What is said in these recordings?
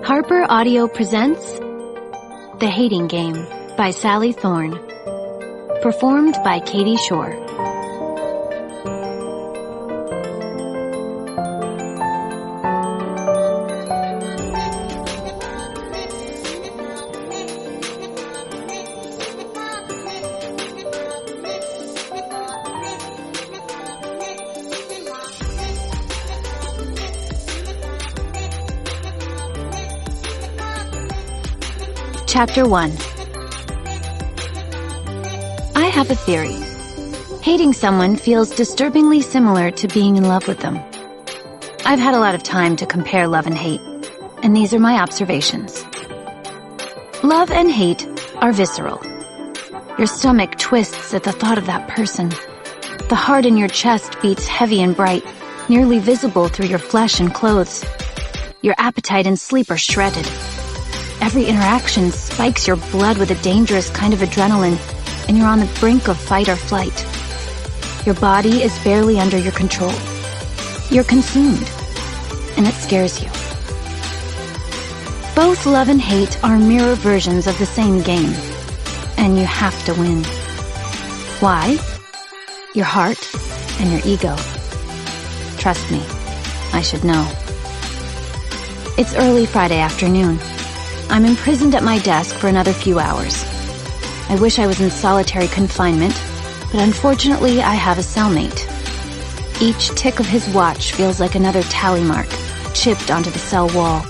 Harper Audio presents The Hating Game by Sally Thorne. Performed by Katie Shore. Chapter 1. I have a theory. Hating someone feels disturbingly similar to being in love with them. I've had a lot of time to compare love and hate, and these are my observations. Love and hate are visceral. Your stomach twists at the thought of that person. The heart in your chest beats heavy and bright, nearly visible through your flesh and clothes. Your appetite and sleep are shredded. Every interaction spikes your blood with a dangerous kind of adrenaline, and you're on the brink of fight or flight. Your body is barely under your control. You're consumed, and it scares you. Both love and hate are mirror versions of the same game, and you have to win. Why? Your heart and your ego. Trust me, I should know. It's early Friday afternoon. I'm imprisoned at my desk for another few hours. I wish I was in solitary confinement, but unfortunately I have a cellmate. Each tick of his watch feels like another tally mark, chipped onto the cell wall.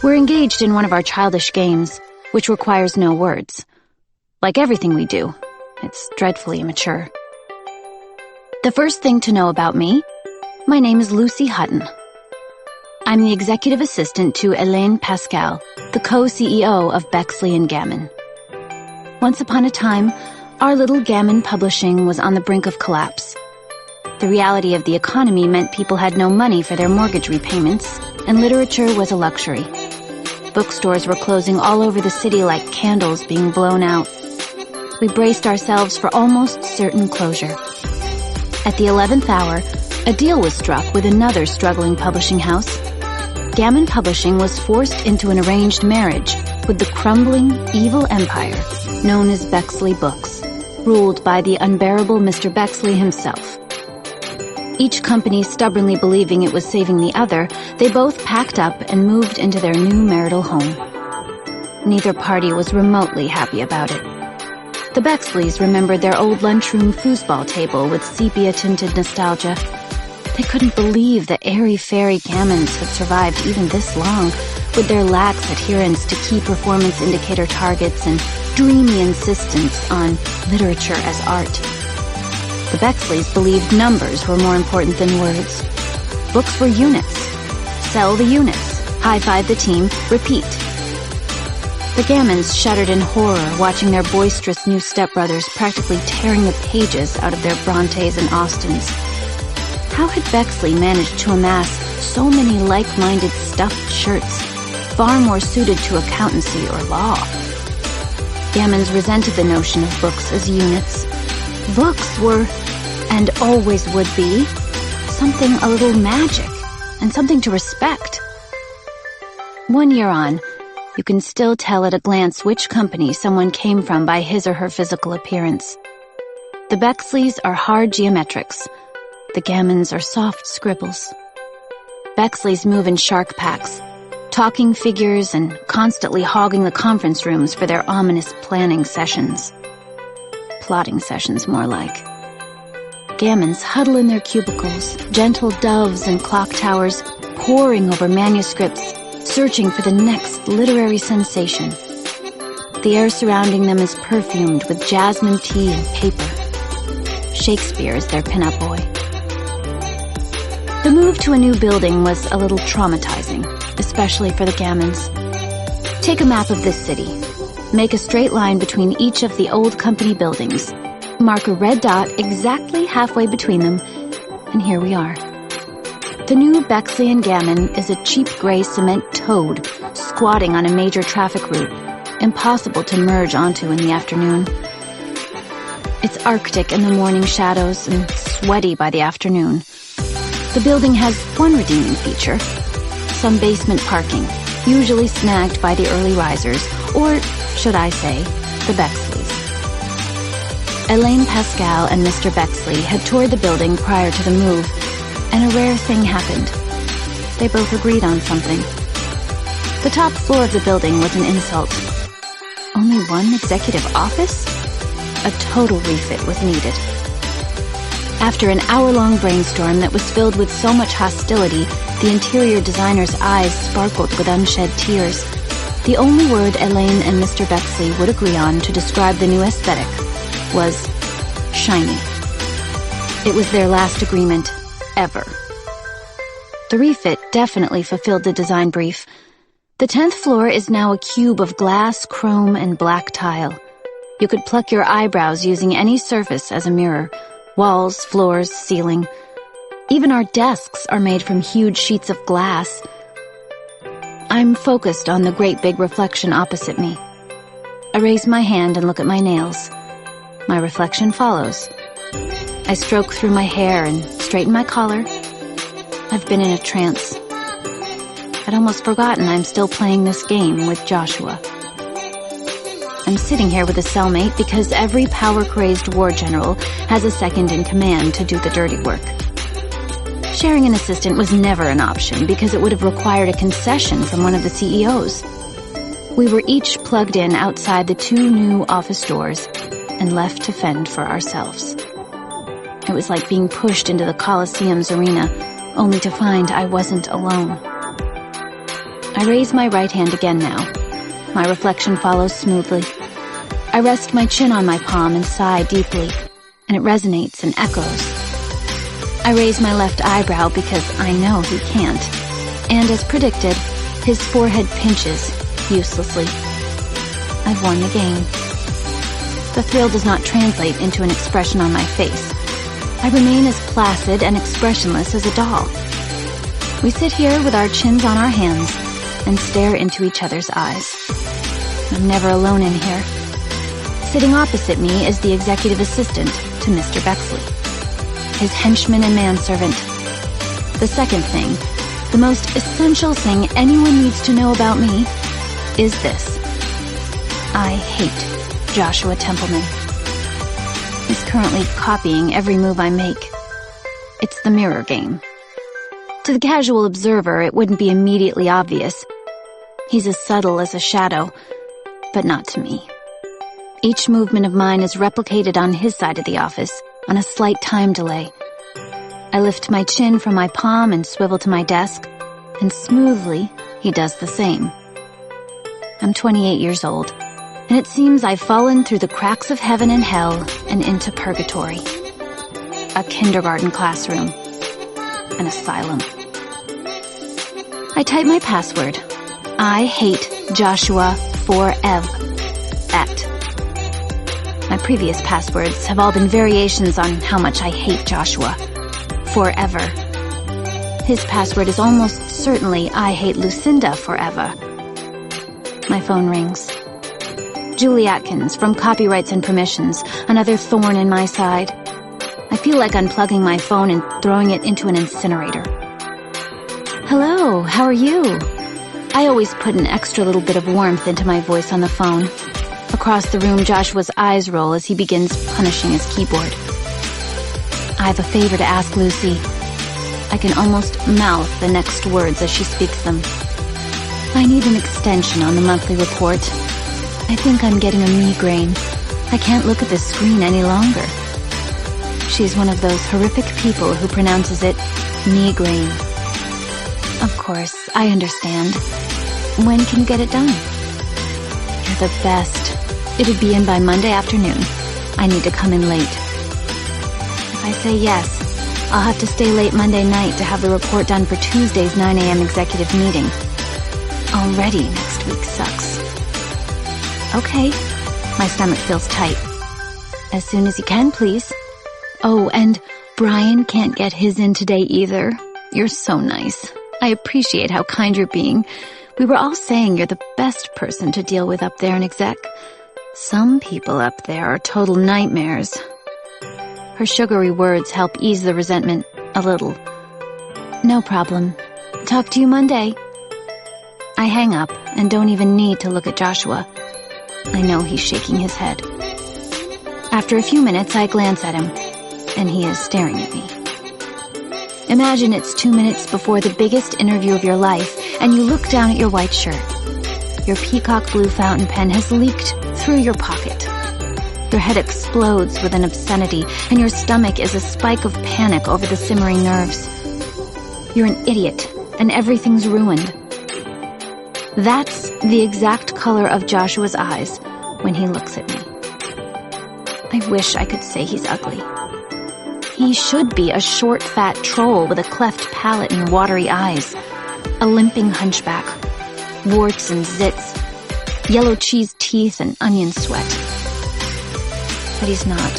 We're engaged in one of our childish games, which requires no words. Like everything we do, it's dreadfully immature. The first thing to know about me, my name is Lucy Hutton. I'm the executive assistant to Elaine Pascal, the co-CEO of Bexley Gamin. Once upon a time, our little Gamin publishing was on the brink of collapse. The reality of the economy meant people had no money for their mortgage repayments, and literature was a luxury. Bookstores were closing all over the city like candles being blown out. We braced ourselves for almost certain closure. At the 11th hour, a deal was struck with another struggling publishing house. Gamin Publishing was forced into an arranged marriage with the crumbling, evil empire known as Bexley Books, ruled by the unbearable Mr. Bexley himself. Each company stubbornly believing it was saving the other, they both packed up and moved into their new marital home. Neither party was remotely happy about it. The Bexleys remembered their old lunchroom foosball table with sepia-tinted nostalgia. They couldn't believe the airy-fairy Gamins had survived even this long, with their lax adherence to key performance indicator targets and dreamy insistence on literature as art. The Bexleys believed numbers were more important than words. Books were units. Sell the units. High-five the team. Repeat. The Gamins shuddered in horror watching their boisterous new stepbrothers practically tearing the pages out of their Brontes and Austens. How had Bexley managed to amass so many like-minded stuffed shirts, far more suited to accountancy or law? Gamins resented the notion of books as units. Books were, and always would be, something a little magic, and something to respect. 1 year on, you can still tell at a glance which company someone came from by his or her physical appearance. The Bexleys are hard geometrics. The Gamins are soft scribbles. Bexleys move in shark packs, talking figures and constantly hogging the conference rooms for their ominous planning sessions. Plotting sessions, more like. Gamins huddle in their cubicles, gentle doves and clock towers, poring over manuscripts, searching for the next literary sensation. The air surrounding them is perfumed with jasmine tea and paper. Shakespeare is their pinup boy. The move to a new building was a little traumatizing, especially for the Gamins. Take a map of this city. Make a straight line between each of the old company buildings. Mark a red dot exactly halfway between them, and here we are. The new Bexley Gamin is a cheap gray cement toad squatting on a major traffic route, impossible to merge onto in the afternoon. It's arctic in the morning shadows and sweaty by the afternoon. The building has one redeeming feature: some basement parking, usually snagged by the early risers, or should I say, the Bexleys. Elaine Pascal and Mr. Bexley had toured the building prior to the move, and a rare thing happened. They both agreed on something. The top floor of the building was an insult. Only one executive office? A total refit was needed. After an hour-long brainstorm that was filled with so much hostility, the interior designer's eyes sparkled with unshed tears. The only word Elaine and Mr. Bexley would agree on to describe the new aesthetic was shiny. It was their last agreement ever. The refit definitely fulfilled the design brief. The 10th floor is now a cube of glass, chrome, and black tile. You could pluck your eyebrows using any surface as a mirror. Walls, floors, ceiling. Even our desks are made from huge sheets of glass. I'm focused on the great big reflection opposite me. I raise my hand and look at my nails. My reflection follows. I stroke through my hair and straighten my collar. I've been in a trance. I'd almost forgotten I'm still playing this game with Joshua. I'm sitting here with a cellmate because every power-crazed war general has a second in command to do the dirty work. Sharing an assistant was never an option because it would have required a concession from one of the CEOs. We were each plugged in outside the 2 new office doors and left to fend for ourselves. It was like being pushed into the Colosseum's arena, only to find I wasn't alone. I raise my right hand again now. My reflection follows smoothly. I rest my chin on my palm and sigh deeply, and it resonates and echoes. I raise my left eyebrow because I know he can't, and as predicted, his forehead pinches uselessly. I've won the game. The thrill does not translate into an expression on my face. I remain as placid and expressionless as a doll. We sit here with our chins on our hands and stare into each other's eyes. I'm never alone in here. Sitting opposite me is the executive assistant to Mr. Bexley, his henchman and manservant. The second thing, the most essential thing anyone needs to know about me, is this. I hate Joshua Templeman. He's currently copying every move I make. It's the mirror game. To the casual observer, it wouldn't be immediately obvious. He's as subtle as a shadow, but not to me. Each movement of mine is replicated on his side of the office, on a slight time delay. I lift my chin from my palm and swivel to my desk, and smoothly, he does the same. I'm 28 years old, and it seems I've fallen through the cracks of heaven and hell and into purgatory. A kindergarten classroom. An asylum. I type my password. I hate Joshua forever. My previous passwords have all been variations on how much I hate Joshua. Forever. His password is almost certainly I hate Lucinda forever. My phone rings. Julie Atkins from Copyrights and Permissions, another thorn in my side. I feel like unplugging my phone and throwing it into an incinerator. Hello, how are you? I always put an extra little bit of warmth into my voice on the phone. Across the room, Joshua's eyes roll as he begins punishing his keyboard. I have a favor to ask Lucy. I can almost mouth the next words as she speaks them. I need an extension on the monthly report. I think I'm getting a migraine. I can't look at the screen any longer. She's one of those horrific people who pronounces it migraine. Of course, I understand. When can you get it done? You're the best. It'd be in by Monday afternoon. I need to come in late. If I say yes, I'll have to stay late Monday night to have the report done for Tuesday's 9 a.m. executive meeting. Already next week sucks. Okay. My stomach feels tight. As soon as you can, please. Oh, and Brian can't get his in today either. You're so nice. I appreciate how kind you're being. We were all saying you're the best person to deal with up there in exec. Some people up there are total nightmares. Her sugary words help ease the resentment a little. No problem. Talk to you Monday. I hang up and don't even need to look at Joshua. I know he's shaking his head. After a few minutes, I glance at him, and he is staring at me. Imagine it's 2 minutes before the biggest interview of your life, and you look down at your white shirt. Your peacock blue fountain pen has leaked through your pocket. Your head explodes with an obscenity, and your stomach is a spike of panic over the simmering nerves. You're an idiot, and everything's ruined. That's the exact color of Joshua's eyes when he looks at me. I wish I could say he's ugly. He should be a short, fat troll with a cleft palate and watery eyes, a limping hunchback, warts and zits, yellow cheese teeth and onion sweat. But he's not.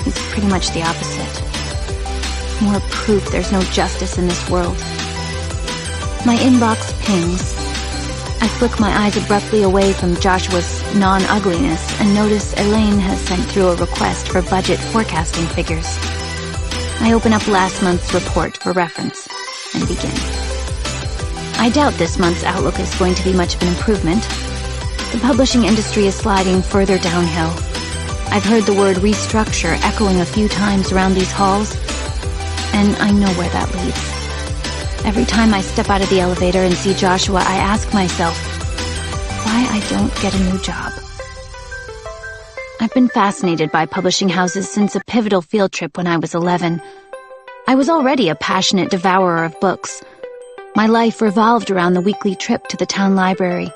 He's pretty much the opposite. More proof there's no justice in this world. My inbox pings. I flick my eyes abruptly away from Joshua's non-ugliness and notice Elaine has sent through a request for budget forecasting figures. I open up last month's report for reference and begin. I doubt this month's outlook is going to be much of an improvement. The publishing industry is sliding further downhill. I've heard the word restructure echoing a few times around these halls, and I know where that leads. Every time I step out of the elevator and see Joshua, I ask myself why I don't get a new job. I've been fascinated by publishing houses since a pivotal field trip when I was 11. I was already a passionate devourer of books. My life revolved around the weekly trip to the town library.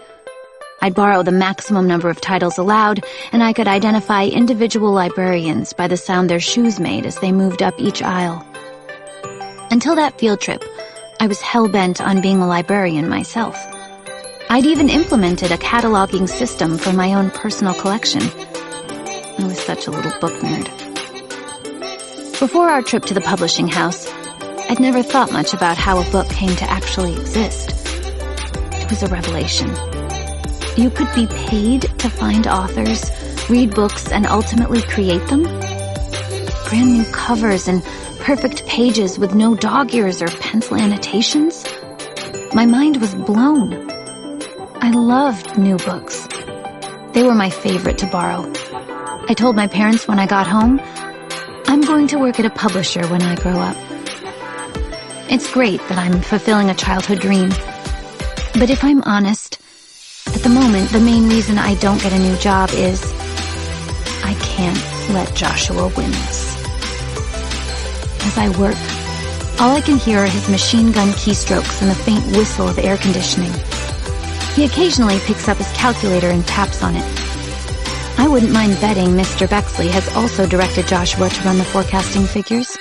I'd borrow the maximum number of titles allowed, and I could identify individual librarians by the sound their shoes made as they moved up each aisle. Until that field trip, I was hell-bent on being a librarian myself. I'd even implemented a cataloging system for my own personal collection. I was such a little book nerd. Before our trip to the publishing house, I'd never thought much about how a book came to actually exist. It was a revelation. You could be paid to find authors, read books, and ultimately create them? Brand new covers and perfect pages with no dog ears or pencil annotations? My mind was blown. I loved new books. They were my favorite to borrow. I told my parents when I got home, I'm going to work at a publisher when I grow up. It's great that I'm fulfilling a childhood dream. But if I'm honest, at the moment, the main reason I don't get a new job is I can't let Joshua win this. As I work, all I can hear are his machine gun keystrokes and the faint whistle of air conditioning. He occasionally picks up his calculator and taps on it. I wouldn't mind betting Mr. Bexley has also directed Joshua to run the forecasting figures.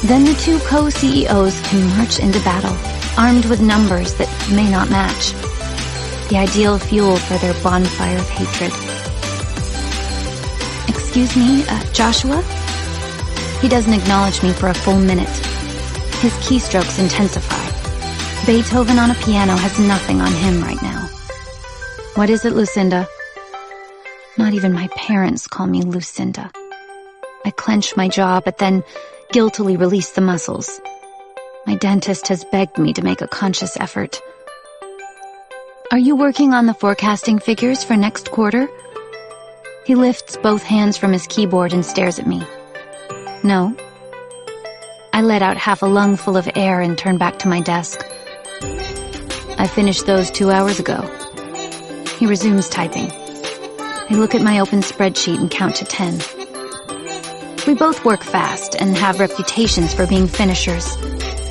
Then the two co-CEOs can march into battle, armed with numbers that may not match. The ideal fuel for their bonfire of hatred. Excuse me, Joshua? He doesn't acknowledge me for a full minute. His keystrokes intensify. Beethoven on a piano has nothing on him right now. What is it, Lucinda? Not even my parents call me Lucinda. I clench my jaw, but then guiltily release the muscles. My dentist has begged me to make a conscious effort. Are you working on the forecasting figures for next quarter? He lifts both hands from his keyboard and stares at me. No. I let out half a lungful of air and turn back to my desk. I finished those 2 hours ago. He resumes typing. I look at my open spreadsheet and count to 10. We both work fast and have reputations for being finishers.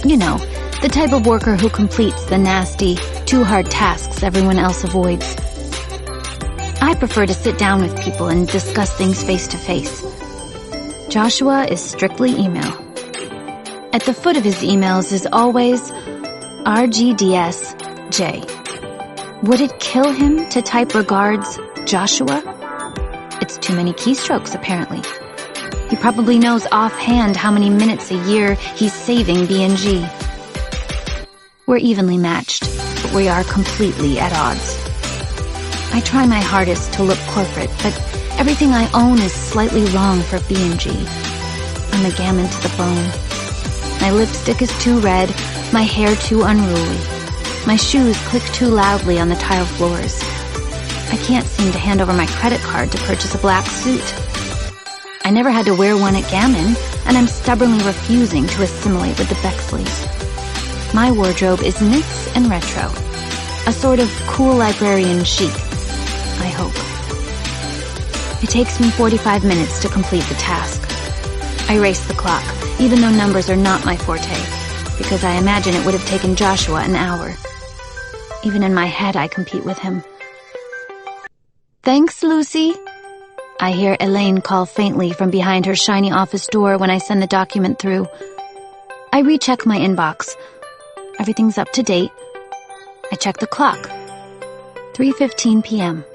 You know, the type of worker who completes the nasty, too hard tasks everyone else avoids. I prefer to sit down with people and discuss things face to face. Joshua is strictly email. At the foot of his emails is always RGDSJ. Would it kill him to type regards, Joshua? It's too many keystrokes, apparently. He probably knows offhand how many minutes a year he's saving B&G. We're evenly matched, but we are completely at odds. I try my hardest to look corporate, but everything I own is slightly wrong for B&G. I'm a gamin to the bone. My lipstick is too red, my hair too unruly. My shoes click too loudly on the tile floors. I can't seem to hand over my credit card to purchase a black suit. I never had to wear one at Gamin, and I'm stubbornly refusing to assimilate with the Bexleys. My wardrobe is knits and retro. A sort of cool librarian chic, I hope. It takes me 45 minutes to complete the task. I race the clock, even though numbers are not my forte, because I imagine it would have taken Joshua an hour. Even in my head, I compete with him. "Thanks, Lucy," I hear Elaine call faintly from behind her shiny office door when I send the document through. I recheck my inbox. Everything's up to date. I check the clock. 3:15 p.m.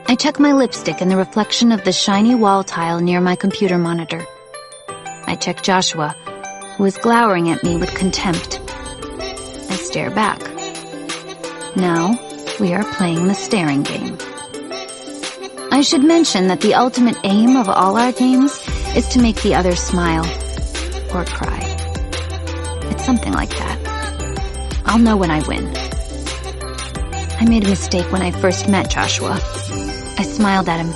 I check my lipstick in the reflection of the shiny wall tile near my computer monitor. I check Joshua, who is glowering at me with contempt. I stare back. Now, we are playing the staring game. I should mention that the ultimate aim of all our games is to make the other smile or cry. It's something like that. I'll know when I win. I made a mistake when I first met Joshua. I smiled at him.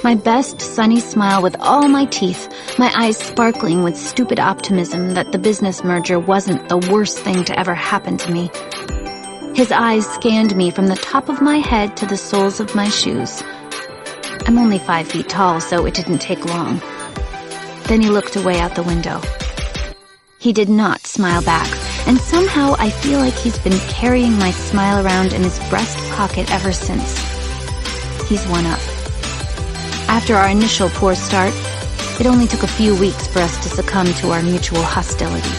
My best sunny smile with all my teeth, my eyes sparkling with stupid optimism that the business merger wasn't the worst thing to ever happen to me. His eyes scanned me from the top of my head to the soles of my shoes. I'm only 5 feet tall, so it didn't take long. Then he looked away out the window. He did not smile back, and somehow I feel like he's been carrying my smile around in his breast pocket ever since. He's one up. After our initial poor start, it only took a few weeks for us to succumb to our mutual hostility.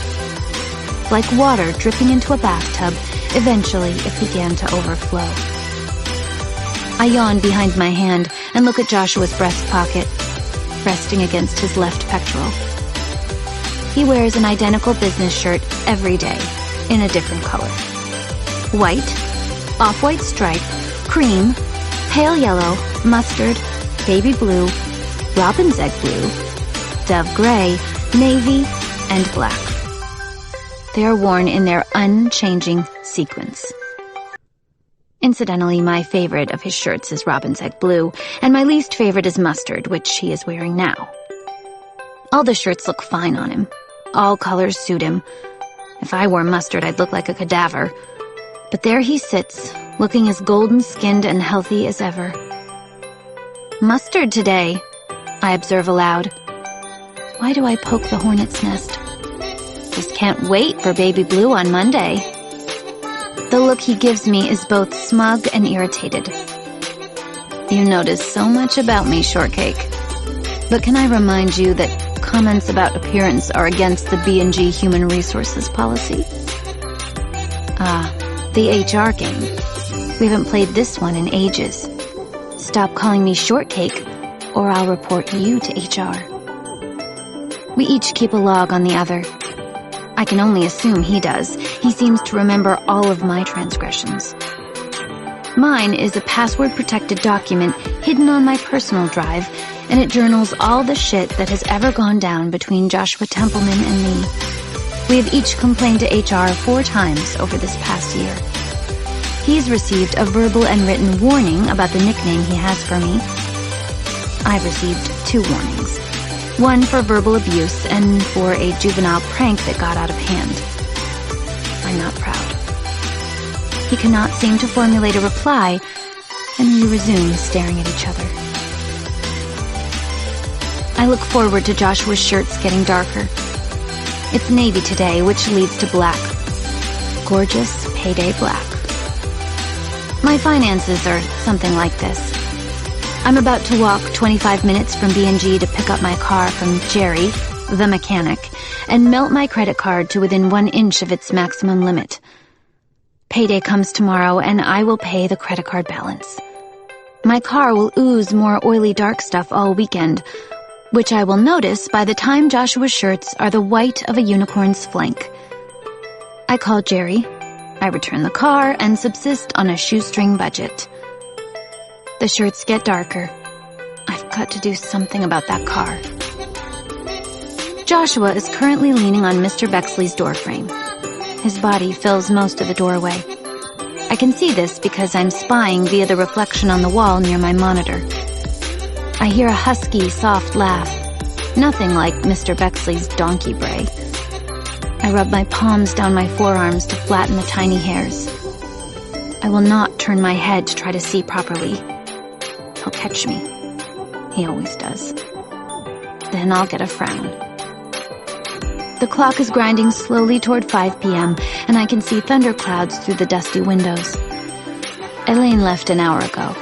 Like water dripping into a bathtub, eventually it began to overflow. I yawn behind my hand and look at Joshua's breast pocket, resting against his left pectoral. He wears an identical business shirt every day, in a different color. White, off-white stripe, cream, pale yellow, mustard, baby blue, robin's egg blue, dove gray, navy, and black. They are worn in their unchanging sequence. Incidentally, my favorite of his shirts is robin's egg blue, and my least favorite is mustard, which he is wearing now. All the shirts look fine on him. All colors suit him. If I wore mustard, I'd look like a cadaver. But there he sits, looking as golden-skinned and healthy as ever. "Mustard today," I observe aloud. Why do I poke the hornet's nest? Just can't wait for baby blue on Monday. The look he gives me is both smug and irritated. "You notice so much about me, Shortcake. But can I remind you that comments about appearance are against the B&G Human Resources policy?" The HR game. We haven't played this one in ages. Stop calling me Shortcake, or I'll report you to HR. We each keep a log on the other. I can only assume he does. He seems to remember all of my transgressions. Mine is a password-protected document hidden on my personal drive, and it journals all the shit that has ever gone down between Joshua Templeman and me. We have each complained to HR 4 times over this past year. He's received a verbal and written warning about the nickname he has for me. I've received 2 warnings. One for verbal abuse and for a juvenile prank that got out of hand. I'm not proud. He cannot seem to formulate a reply, and we resume staring at each other. I look forward to Joshua's shirts getting darker. It's navy today, which leads to black. Gorgeous payday black. My finances are something like this. I'm about to walk 25 minutes from B&G to pick up my car from Jerry, the mechanic, and melt my credit card to within 1 inch of its maximum limit. Payday comes tomorrow, and I will pay the credit card balance. My car will ooze more oily dark stuff all weekend, which I will notice by the time Joshua's shirts are the white of a unicorn's flank. I call Jerry. I return the car and subsist on a shoestring budget. The shirts get darker. I've got to do something about that car. Joshua is currently leaning on Mr. Bexley's doorframe. His body fills most of the doorway. I can see this because I'm spying via the reflection on the wall near my monitor. I hear a husky, soft laugh, nothing like Mr. Bexley's donkey bray. I rub my palms down my forearms to flatten the tiny hairs. I will not turn my head to try to see properly. He'll catch me. He always does. Then I'll get a frown. The clock is grinding slowly toward 5 p.m., and I can see thunderclouds through the dusty windows. Elaine left an hour ago.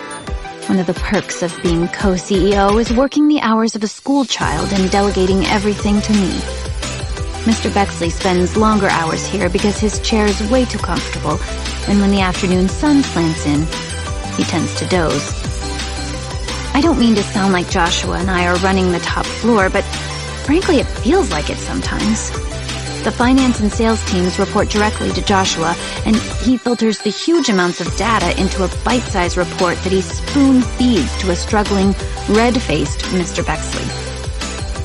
One of the perks of being co-CEO is working the hours of a schoolchild and delegating everything to me. Mr. Bexley spends longer hours here because his chair is way too comfortable, and when the afternoon sun slants in, he tends to doze. I don't mean to sound like Joshua and I are running the top floor, but frankly, it feels like it sometimes. The finance and sales teams report directly to Joshua, and he filters the huge amounts of data into a bite-sized report that he spoon-feeds to a struggling, red-faced Mr. Bexley.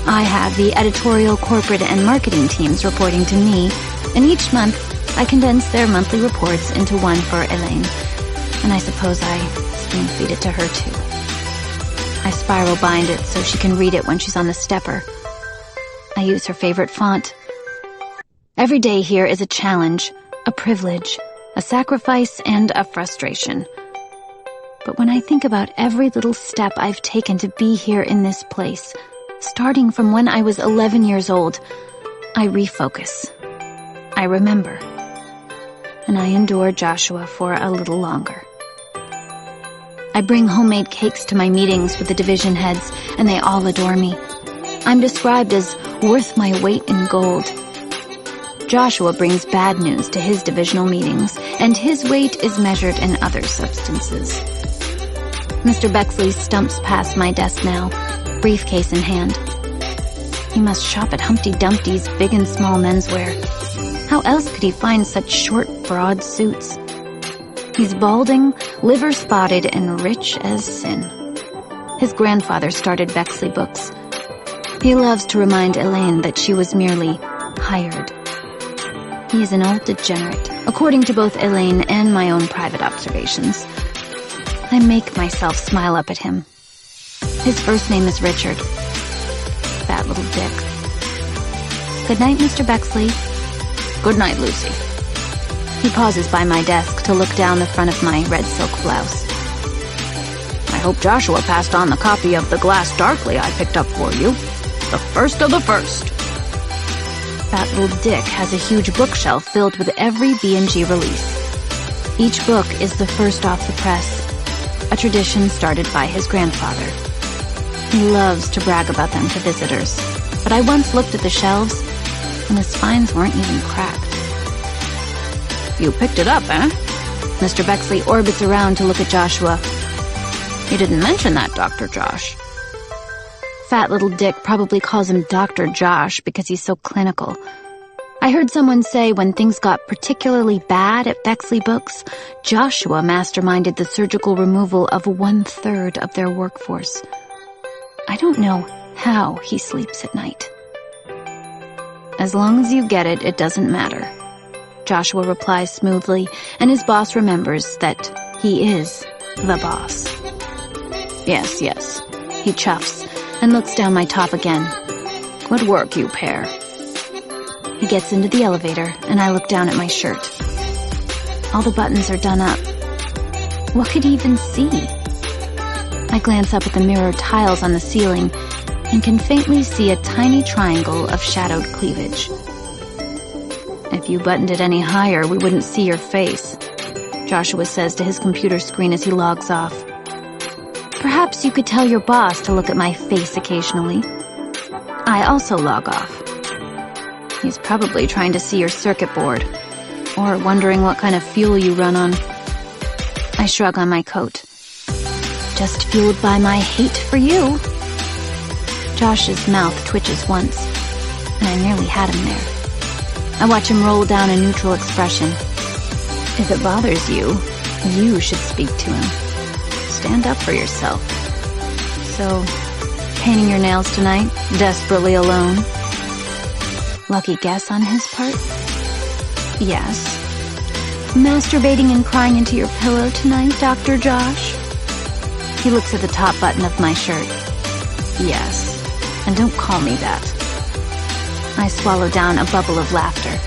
I have the editorial, corporate, and marketing teams reporting to me, and each month I condense their monthly reports into one for Elaine, and I suppose I spoon-feed it to her too. I spiral bind it so she can read it when she's on the stepper. I use her favorite font. Every day here is a challenge, a privilege, a sacrifice, and a frustration. But when I think about every little step I've taken to be here in this place, starting from when I was 11 years old, I refocus. I remember. And I endure Joshua for a little longer. I bring homemade cakes to my meetings with the division heads, and they all adore me. I'm described as worth my weight in gold. Joshua brings bad news to his divisional meetings, and his weight is measured in other substances. Mr. Bexley stumps past my desk now, briefcase in hand. He must shop at Humpty Dumpty's big and small menswear. How else could he find such short, broad suits? He's balding, liver-spotted, and rich as sin. His grandfather started Bexley Books. He loves to remind Elaine that she was merely hired. He is an old degenerate, according to both Elaine and my own private observations. I make myself smile up at him. His first name is Richard. Fat little dick. Good night, Mr. Bexley. Good night, Lucy. He pauses by my desk to look down the front of my red silk blouse. I hope Joshua passed on the copy of The Glass Darkly I picked up for you. The first of the first. Fat little dick has a huge bookshelf filled with every B&G release. Each book is the first off the press, a tradition started by his grandfather. He loves to brag about them to visitors, but I once looked at the shelves, and the spines weren't even cracked. You picked it up, eh? Mr. Bexley orbits around to look at Joshua. You didn't mention that, Dr. Josh. Fat little dick probably calls him Dr. Josh because he's so clinical. I heard someone say when things got particularly bad at Bexley Books, Joshua masterminded the surgical removal of 1/3 of their workforce. I don't know how he sleeps at night. As long as you get it, it doesn't matter. Joshua replies smoothly, and his boss remembers that he is the boss. Yes, yes. He chuffs and looks down my top again. Good work, you pair. He gets into the elevator, and I look down at my shirt. All the buttons are done up. What could he even see? I glance up at the mirrored tiles on the ceiling and can faintly see a tiny triangle of shadowed cleavage. If you buttoned it any higher, we wouldn't see your face, Joshua says to his computer screen as he logs off. Perhaps you could tell your boss to look at my face occasionally. I also log off. He's probably trying to see your circuit board, or wondering what kind of fuel you run on. I shrug on my coat. Just fueled by my hate for you. Josh's mouth twitches once, and I nearly had him there. I watch him roll down a neutral expression. If it bothers you, you should speak to him. Stand up for yourself. So, painting your nails tonight, desperately alone? Lucky guess on his part? Yes. Masturbating and crying into your pillow tonight, Dr. Josh? He looks at the top button of my shirt. Yes. And don't call me that. I swallow down a bubble of laughter.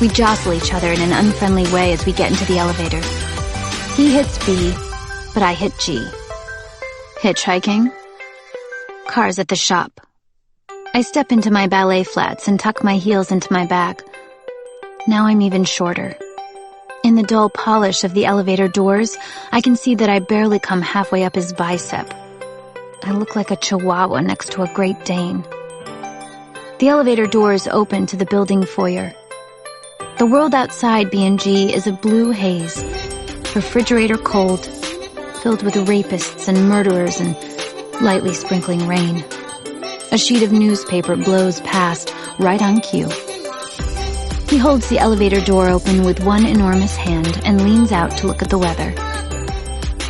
We jostle each other in an unfriendly way as we get into the elevator. He hits B, but I hit G. Hitchhiking? Cars at the shop. I step into my ballet flats and tuck my heels into my bag. Now I'm even shorter. In the dull polish of the elevator doors, I can see that I barely come halfway up his bicep. I look like a chihuahua next to a Great Dane. The elevator doors open to the building foyer. The world outside B&G is a blue haze, refrigerator cold, filled with rapists and murderers and lightly sprinkling rain. A sheet of newspaper blows past, right on cue. He holds the elevator door open with one enormous hand and leans out to look at the weather.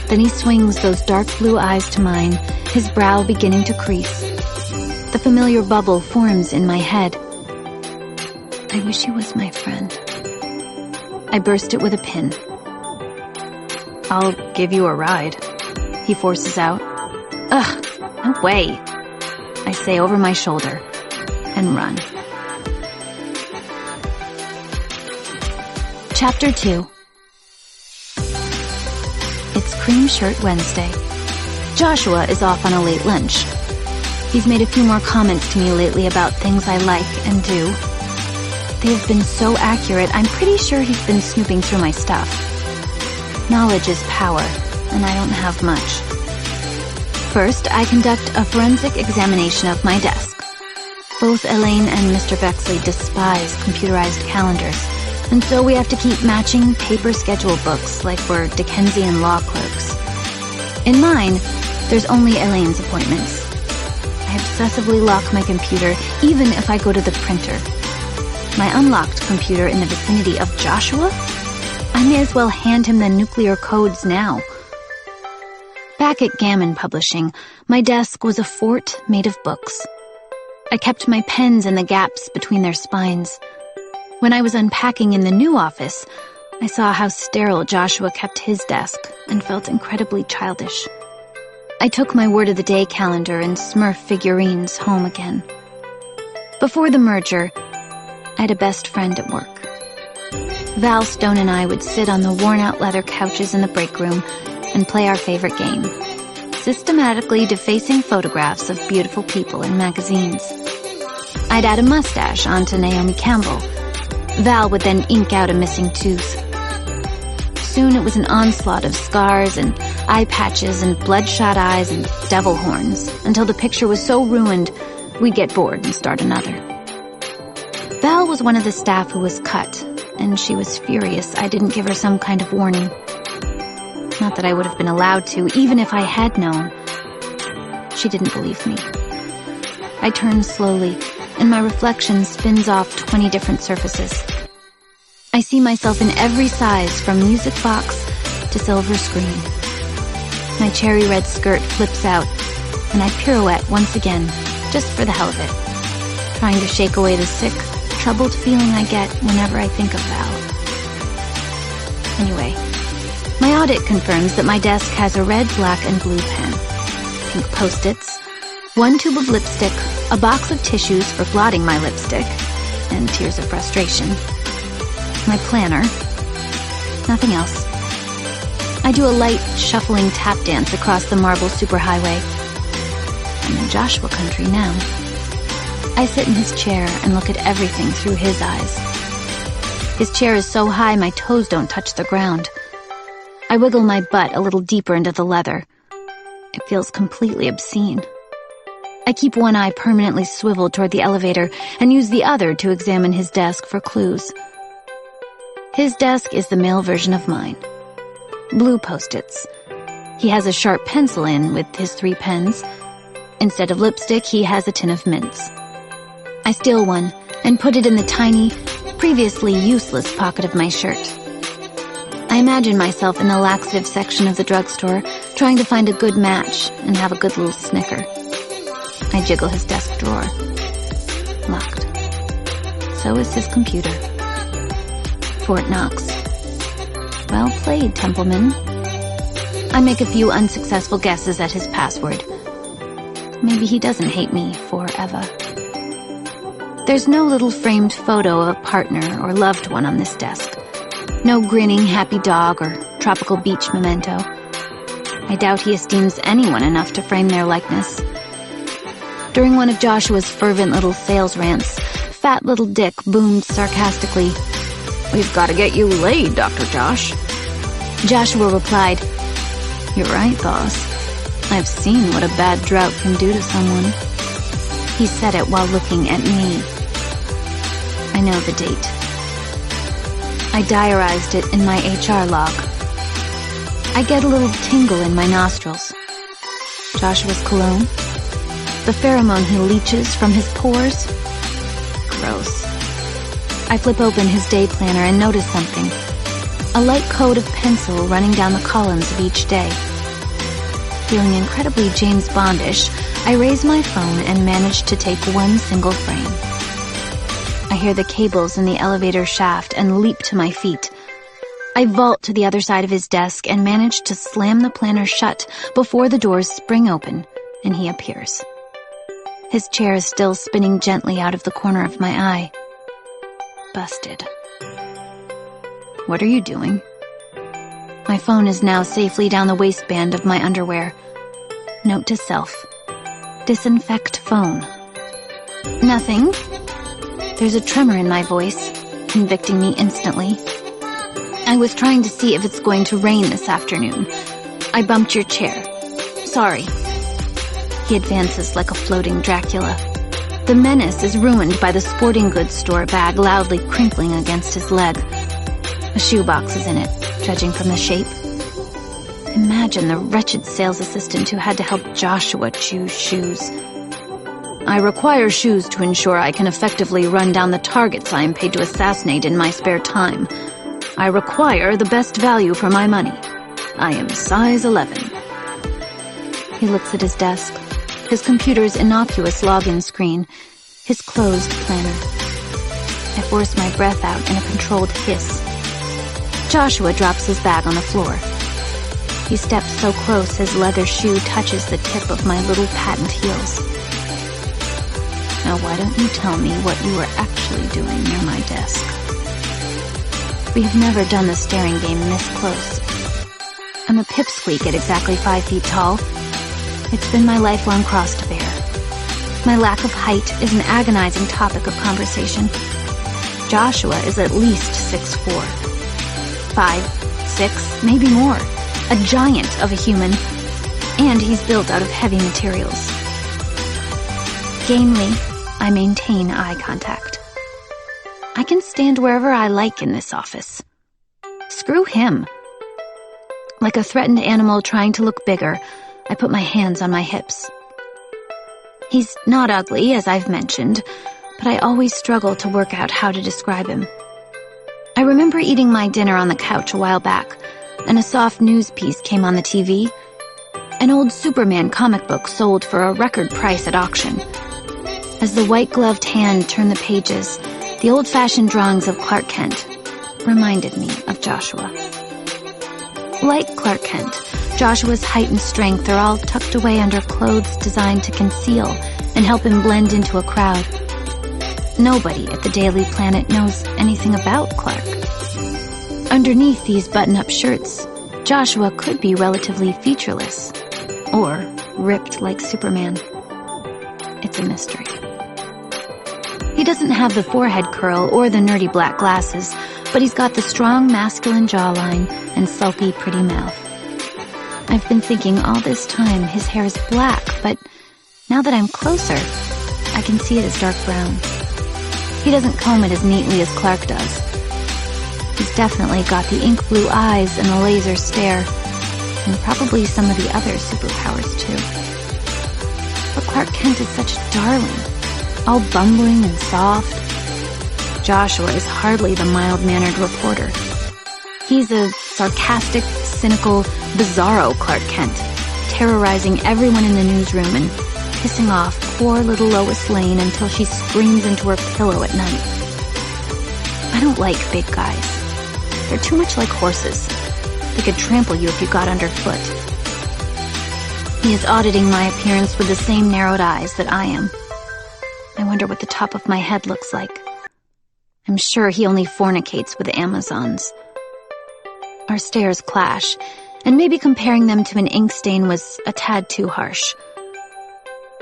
Then he swings those dark blue eyes to mine, his brow beginning to crease. The familiar bubble forms in my head. I wish he was my friend. I burst it with a pin. I'll give you a ride, he forces out. Ugh, no way, I say over my shoulder, and run. Chapter 2. It's Cream Shirt Wednesday. Joshua is off on a late lunch. He's made a few more comments to me lately about things I like and do. They have been so accurate, I'm pretty sure he's been snooping through my stuff. Knowledge is power, and I don't have much. First, I conduct a forensic examination of my desk. Both Elaine and Mr. Bexley despise computerized calendars, and so we have to keep matching paper schedule books like we're Dickensian law clerks. In mine, there's only Elaine's appointments. I obsessively lock my computer, even if I go to the printer. My unlocked computer in the vicinity of Joshua? I may as well hand him the nuclear codes now. Back at Gamin Publishing, my desk was a fort made of books. I kept my pens in the gaps between their spines. When I was unpacking in the new office, I saw how sterile Joshua kept his desk and felt incredibly childish. I took my word of the day calendar and Smurf figurines home again. Before the merger, I had a best friend at work. Val Stone and I would sit on the worn-out leather couches in the break room and play our favorite game, systematically defacing photographs of beautiful people in magazines. I'd add a mustache onto Naomi Campbell. Val would then ink out a missing tooth. Soon it was an onslaught of scars and eye patches and bloodshot eyes and devil horns, until the picture was so ruined, we'd get bored and start another. Val was one of the staff who was cut, and she was furious I didn't give her some kind of warning. Not that I would have been allowed to, even if I had known. She didn't believe me. I turn slowly, and my reflection spins off 20 different surfaces. I see myself in every size, from music box to silver screen. My cherry red skirt flips out, and I pirouette once again, just for the hell of it, trying to shake away the sick, troubled feeling I get whenever I think of Val. Anyway, my audit confirms that my desk has a red, black, and blue pen, pink Post-its, one tube of lipstick, a box of tissues for blotting my lipstick, and tears of frustration. My planner. Nothing else. I do a light, shuffling tap dance across the marble superhighway. I'm in Joshua country now. I sit in his chair and look at everything through his eyes. His chair is so high my toes don't touch the ground. I wiggle my butt a little deeper into the leather. It feels completely obscene. I keep one eye permanently swiveled toward the elevator and use the other to examine his desk for clues. His desk is the male version of mine. Blue Post-its. He has a sharp pencil in with his 3 pens. Instead of lipstick, he has a tin of mints. I steal one and put it in the tiny, previously useless pocket of my shirt. I imagine myself in the laxative section of the drugstore, trying to find a good match and have a good little snicker. I jiggle his desk drawer. Locked. So is his computer. Fort Knox. Well played, Templeman. I make a few unsuccessful guesses at his password. Maybe he doesn't hate me forever. There's no little framed photo of a partner or loved one on this desk. No grinning happy dog or tropical beach memento. I doubt he esteems anyone enough to frame their likeness. During one of Joshua's fervent little sales rants, fat little Dick boomed sarcastically, "We've got to get you laid, Dr. Josh." Joshua replied, "You're right, boss. I've seen what a bad drought can do to someone." He said it while looking at me. I know the date. I diarized it in my HR log. I get a little tingle in my nostrils. Joshua's cologne? The pheromone he leaches from his pores? Gross. I flip open his day planner and notice something. A light coat of pencil running down the columns of each day. Feeling incredibly James Bondish, I raise my phone and manage to take one single frame. I hear the cables in the elevator shaft and leap to my feet. I vault to the other side of his desk and manage to slam the planner shut before the doors spring open and he appears. His chair is still spinning gently out of the corner of my eye. Busted. "What are you doing?" My phone is now safely down the waistband of my underwear. Note to self. Disinfect phone. Nothing. There's a tremor in my voice, convicting me instantly. I was trying to see if it's going to rain this afternoon. I bumped your chair. Sorry. He advances like a floating Dracula. The menace is ruined by the sporting goods store bag loudly crinkling against his leg. A shoebox is in it, judging from the shape. Imagine the wretched sales assistant who had to help Joshua choose shoes. "I require shoes to ensure I can effectively run down the targets I am paid to assassinate in my spare time. I require the best value for my money. I am size 11. He looks at his desk, his computer's innocuous login screen, his closed planner. I force my breath out in a controlled hiss. Joshua drops his bag on the floor. He steps so close his leather shoe touches the tip of my little patent heels. "Now why don't you tell me what you were actually doing near my desk?" We have never done the staring game this close. I'm a pipsqueak at exactly 5 feet tall. It's been my lifelong cross to bear. My lack of height is an agonizing topic of conversation. Joshua is at least 6'4". 5, 6, maybe more. A giant of a human. And he's built out of heavy materials. Gamely, I maintain eye contact. I can stand wherever I like in this office. Screw him. Like a threatened animal trying to look bigger, I put my hands on my hips. He's not ugly, as I've mentioned, but I always struggle to work out how to describe him. I remember eating my dinner on the couch a while back, and a soft news piece came on the TV. An old Superman comic book sold for a record price at auction. As the white-gloved hand turned the pages, the old-fashioned drawings of Clark Kent reminded me of Joshua. Like Clark Kent, Joshua's height and strength are all tucked away under clothes designed to conceal and help him blend into a crowd. Nobody at the Daily Planet knows anything about Clark. Underneath these button-up shirts, Joshua could be relatively featureless, or ripped like Superman. It's a mystery. He doesn't have the forehead curl or the nerdy black glasses, but he's got the strong masculine jawline and sulky pretty mouth. I've been thinking all this time his hair is black, but now that I'm closer, I can see it as dark brown. He doesn't comb it as neatly as Clark does. He's definitely got the ink blue eyes and the laser stare, and probably some of the other superpowers too. But Clark Kent is such a darling, all bumbling and soft. Joshua is hardly the mild-mannered reporter. He's a sarcastic, cynical, bizarro Clark Kent, terrorizing everyone in the newsroom and pissing off poor little Lois Lane until she screams into her pillow at night. I don't like big guys. They're too much like horses. They could trample you if you got underfoot. He is auditing my appearance with the same narrowed eyes that I am. I wonder what the top of my head looks like. I'm sure he only fornicates with Amazons. Our stares clash, and maybe comparing them to an ink stain was a tad too harsh.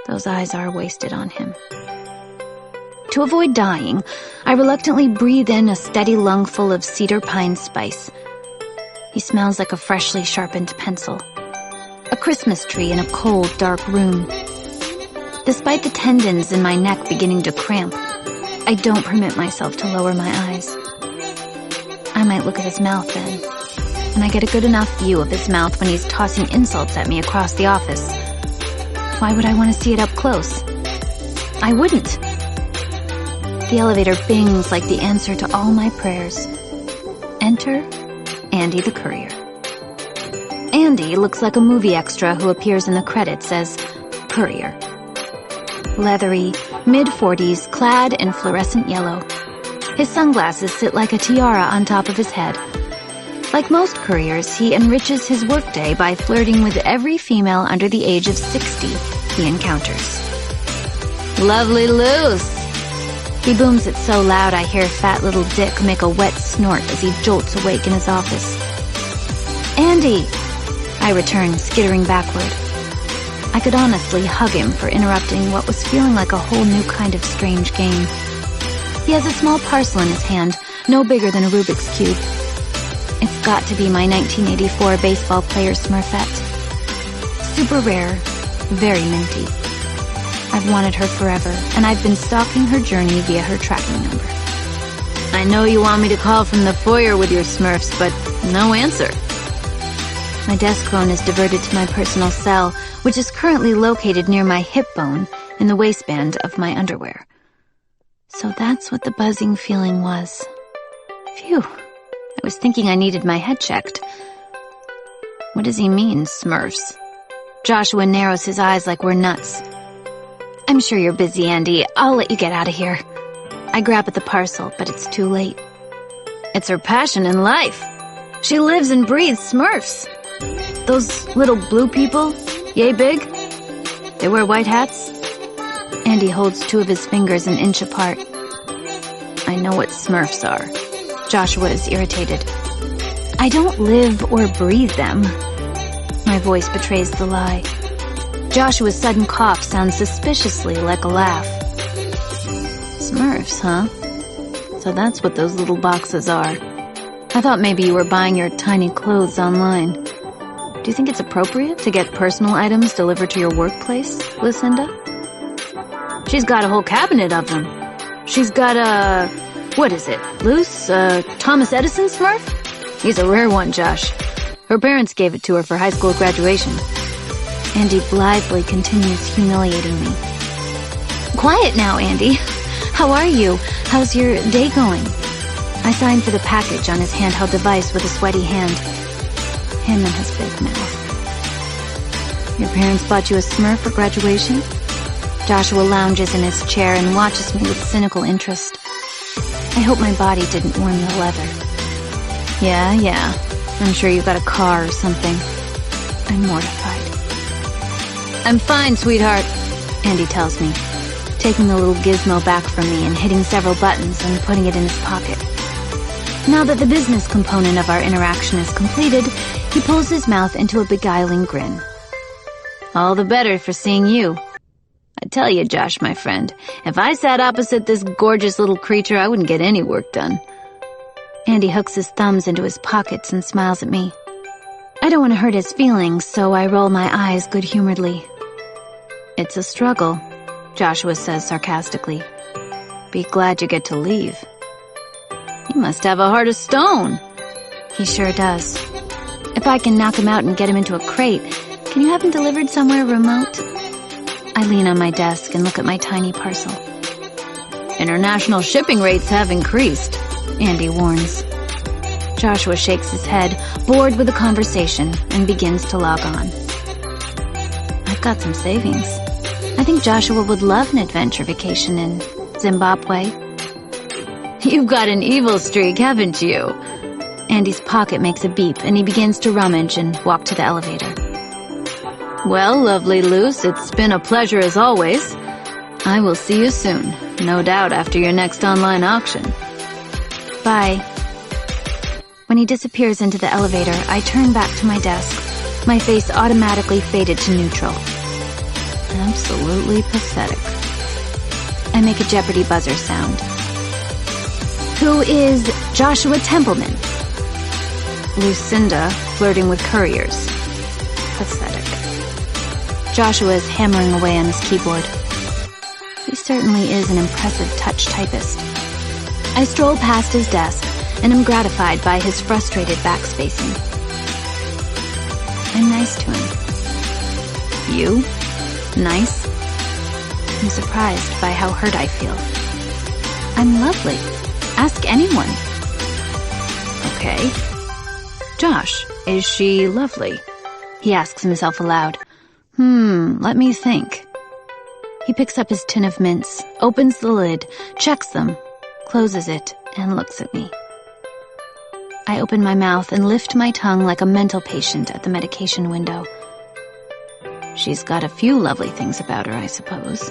Those eyes are wasted on him. To avoid dying, I reluctantly breathe in a steady lungful of cedar pine spice. He smells like a freshly sharpened pencil. A Christmas tree in a cold, dark room. Despite the tendons in my neck beginning to cramp, I don't permit myself to lower my eyes. I might look at his mouth then, and I get a good enough view of his mouth when he's tossing insults at me across the office. Why would I want to see it up close? I wouldn't. The elevator bings like the answer to all my prayers. Enter Andy the courier. Andy looks like a movie extra who appears in the credits as courier. Leathery, mid-40s, clad in fluorescent yellow. His sunglasses sit like a tiara on top of his head. Like most couriers, he enriches his workday by flirting with every female under the age of 60 he encounters. Lovely Luce! He booms it so loud I hear fat little Dick make a wet snort as he jolts awake in his office. Andy! I return, skittering backward. I could honestly hug him for interrupting what was feeling like a whole new kind of strange game. He has a small parcel in his hand, no bigger than a Rubik's Cube. It's got to be my 1984 baseball player Smurfette. Super rare, very minty. I've wanted her forever, and I've been stalking her journey via her tracking number. I know you want me to call from the foyer with your Smurfs, but no answer. My desk phone is diverted to my personal cell, which is currently located near my hip bone in the waistband of my underwear. So that's what the buzzing feeling was. Phew. I was thinking I needed my head checked. What does he mean, Smurfs? Joshua narrows his eyes like we're nuts. I'm sure you're busy, Andy. I'll let you get out of here. I grab at the parcel, but it's too late. It's her passion in life. She lives and breathes Smurfs. Those little blue people, yay big? They wear white hats? Andy holds two of his fingers an inch apart. I know what Smurfs are. Joshua is irritated. I don't live or breathe them. My voice betrays the lie. Joshua's sudden cough sounds suspiciously like a laugh. Smurfs, huh? So that's what those little boxes are. I thought maybe you were buying your tiny clothes online. Do you think it's appropriate to get personal items delivered to your workplace, Lucinda? She's got a whole cabinet of them. She's got a... what is it, Luce? Thomas Edison Smurf? He's a rare one, Josh. Her parents gave it to her for high school graduation. Andy blithely continues humiliating me. Quiet now, Andy. How are you? How's your day going? I sign for the package on his handheld device with a sweaty hand. Him and his big mouth. Your parents bought you a Smurf for graduation? Joshua lounges in his chair and watches me with cynical interest. I hope my body didn't warm the leather. Yeah. I'm sure you got a car or something. I'm mortified. I'm fine, sweetheart, Andy tells me, taking the little gizmo back from me and hitting several buttons and putting it in his pocket. Now that the business component of our interaction is completed, he pulls his mouth into a beguiling grin. All the better for seeing you. I tell you, Josh, my friend, if I sat opposite this gorgeous little creature, I wouldn't get any work done. Andy hooks his thumbs into his pockets and smiles at me. I don't want to hurt his feelings, so I roll my eyes good-humoredly. It's a struggle, Joshua says sarcastically. Be glad you get to leave. You must have a heart of stone. He sure does. If I can knock him out and get him into a crate, can you have him delivered somewhere remote? I lean on my desk and look at my tiny parcel. International shipping rates have increased, Andy warns. Joshua shakes his head, bored with the conversation, and begins to log on. I've got some savings. I think Joshua would love an adventure vacation in Zimbabwe. You've got an evil streak, haven't you? Andy's pocket makes a beep, and he begins to rummage and walk to the elevator. Well, lovely Luce, it's been a pleasure as always. I will see you soon, no doubt after your next online auction. Bye. When he disappears into the elevator, I turn back to my desk. My face automatically faded to neutral. Absolutely pathetic. I make a Jeopardy buzzer sound. Who is Joshua Templeman? Lucinda flirting with couriers. Pathetic. Joshua is hammering away on his keyboard. He certainly is an impressive touch typist. I stroll past his desk and am gratified by his frustrated backspacing. I'm nice to him. You? Nice? I'm surprised by how hurt I feel. I'm lovely. Ask anyone. Okay. Josh, is she lovely? He asks himself aloud. Let me think. He picks up his tin of mints, opens the lid, checks them, closes it, and looks at me. I open my mouth and lift my tongue like a mental patient at the medication window. She's got a few lovely things about her, I suppose.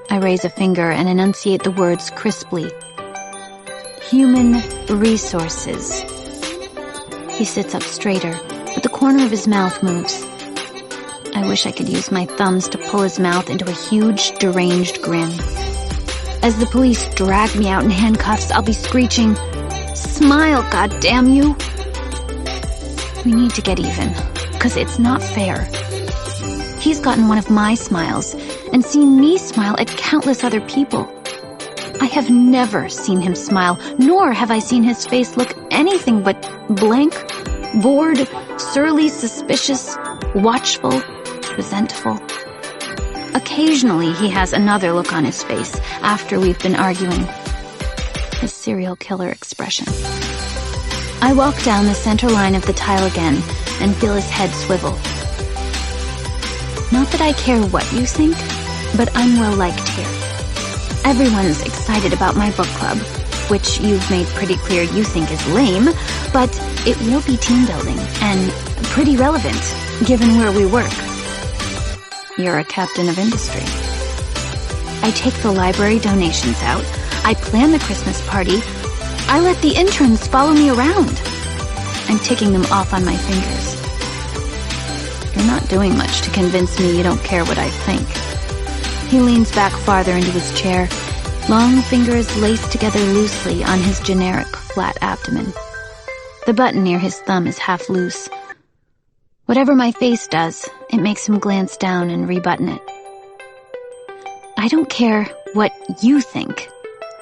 I raise a finger and enunciate the words crisply. Human resources. He sits up straighter, but the corner of his mouth moves. I wish I could use my thumbs to pull his mouth into a huge, deranged grin. As the police drag me out in handcuffs, I'll be screeching, "Smile, goddamn you!" We need to get even, 'cause it's not fair. He's gotten one of my smiles and seen me smile at countless other people. I have never seen him smile, nor have I seen his face look anything but blank, bored, surly, suspicious, watchful, resentful. Occasionally, he has another look on his face after we've been arguing. His serial killer expression. I walk down the center line of the tile again and feel his head swivel. Not that I care what you think, but I'm well-liked here. Everyone's excited about my book club, which you've made pretty clear you think is lame, but it will be team building and pretty relevant, given where we work. You're a captain of industry. I take the library donations out, I plan the Christmas party, I let the interns follow me around. I'm ticking them off on my fingers. You're not doing much to convince me you don't care what I think. He leans back farther into his chair, long fingers laced together loosely on his generic flat abdomen. The button near his thumb is half loose. Whatever my face does, it makes him glance down and rebutton it. I don't care what you think,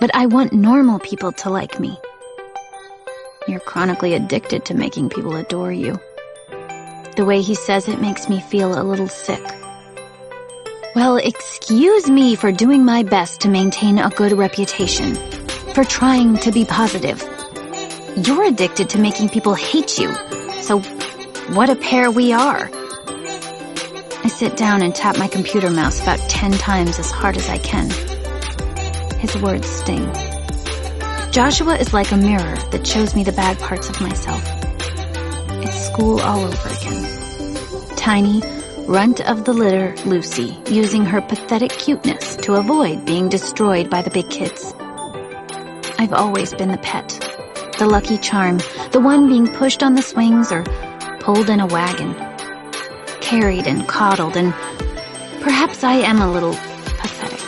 but I want normal people to like me. You're chronically addicted to making people adore you. The way he says it makes me feel a little sick. Well, excuse me for doing my best to maintain a good reputation, for trying to be positive. You're addicted to making people hate you, so what a pair we are. I sit down and tap my computer mouse about 10 times as hard as I can. His words sting. Joshua is like a mirror that shows me the bad parts of myself. It's school all over again. Tiny, runt of the litter, Lucy, using her pathetic cuteness to avoid being destroyed by the big kids. I've always been the pet, the lucky charm, the one being pushed on the swings or pulled in a wagon, carried and coddled, and perhaps I am a little pathetic.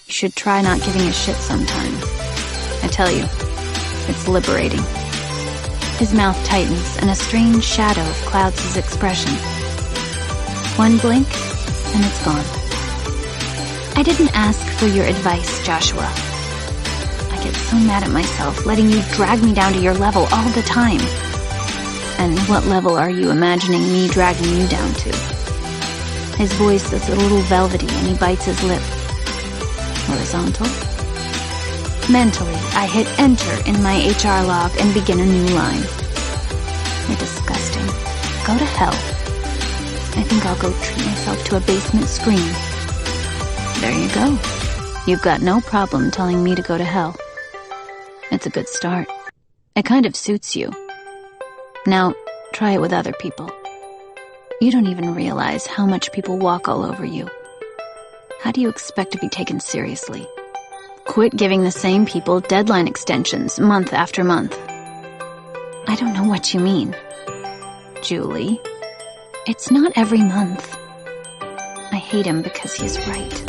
You should try not giving a shit sometime. I tell you, it's liberating. His mouth tightens, and a strange shadow clouds his expression. One blink, and it's gone. I didn't ask for your advice, Joshua. I get so mad at myself, letting you drag me down to your level all the time. And what level are you imagining me dragging you down to? His voice is a little velvety, and he bites his lip. Horizontal? Mentally, I hit enter in my HR log and begin a new line. You're disgusting. Go to hell. I think I'll go treat myself to a basement scream. There you go. You've got no problem telling me to go to hell. It's a good start. It kind of suits you. Now, try it with other people. You don't even realize how much people walk all over you. How do you expect to be taken seriously? Quit giving the same people deadline extensions month after month. I don't know what you mean. Julie, it's not every month. I hate him because he's right.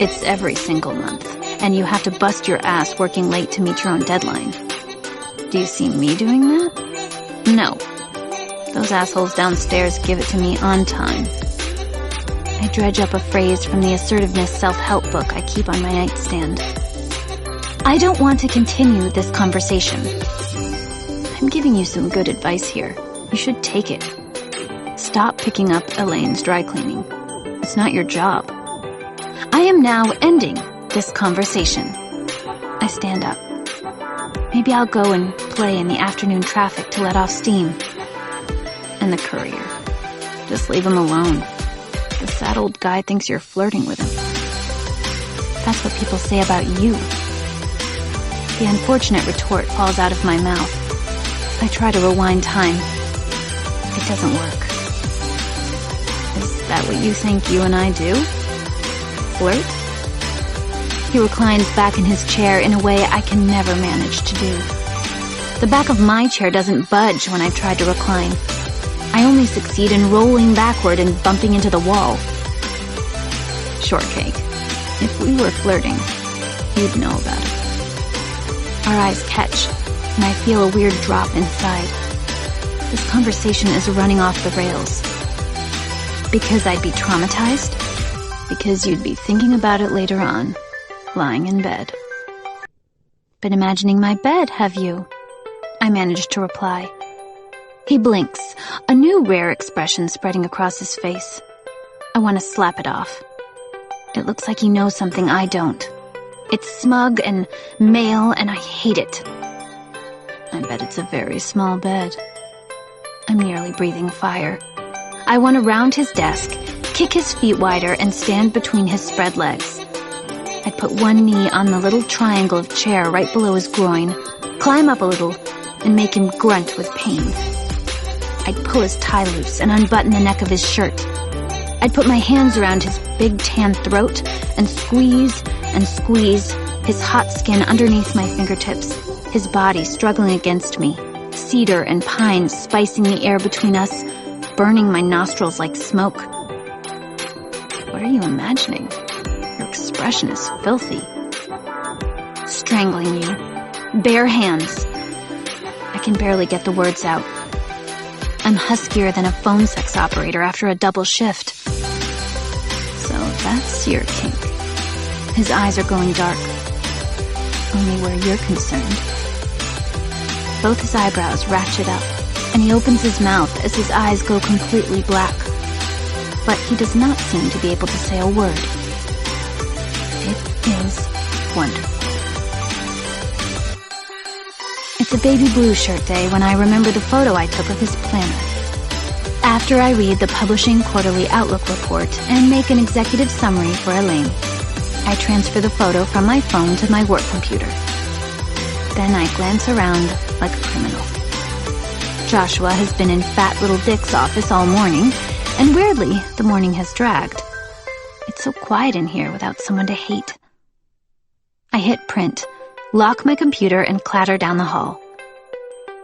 It's every single month, and you have to bust your ass working late to meet your own deadline. Do you see me doing that? No. Those assholes downstairs give it to me on time. I dredge up a phrase from the assertiveness self-help book I keep on my nightstand. I don't want to continue this conversation. I'm giving you some good advice here. You should take it. Stop picking up Elaine's dry cleaning. It's not your job. I am now ending this conversation. I stand up. Maybe I'll go and play in the afternoon traffic to let off steam. And the courier. Just leave him alone. The sad old guy thinks you're flirting with him. That's what people say about you. The unfortunate retort falls out of my mouth. I try to rewind time. It doesn't work. Is that what you think you and I do? Flirt? He reclines back in his chair in a way I can never manage to do. The back of my chair doesn't budge when I try to recline. I only succeed in rolling backward and bumping into the wall. Shortcake, if we were flirting, you'd know about it. Our eyes catch, and I feel a weird drop inside. This conversation is running off the rails. Because I'd be traumatized? Because you'd be thinking about it later on, lying in bed. Been imagining my bed, have you? I managed to reply. He blinks, a new rare expression spreading across his face. I want to slap it off. It looks like he knows something I don't. It's smug and male, and I hate it. I bet it's a very small bed. I'm nearly breathing fire. I want to round his desk, kick his feet wider, and stand between his spread legs. I'd put one knee on the little triangle of chair right below his groin, climb up a little, and make him grunt with pain. I'd pull his tie loose and unbutton the neck of his shirt. I'd put my hands around his big tan throat and squeeze his hot skin underneath my fingertips, his body struggling against me, cedar and pine spicing the air between us, burning my nostrils like smoke. What are you imagining? Your expression is filthy. Strangling you. Bare hands. I can barely get the words out. I'm huskier than a phone sex operator after a double shift. So that's your kink. His eyes are going dark. Only where you're concerned. Both his eyebrows ratchet up, and he opens his mouth as his eyes go completely black. But he does not seem to be able to say a word. It is wonderful. It's a baby blue shirt day when I remember the photo I took of his planner. After I read the Publishing Quarterly Outlook report and make an executive summary for Elaine, I transfer the photo from my phone to my work computer. Then I glance around like a criminal. Joshua has been in Fat Little Dick's office all morning, and weirdly, the morning has dragged. It's so quiet in here without someone to hate. I hit print, lock my computer, and clatter down the hall.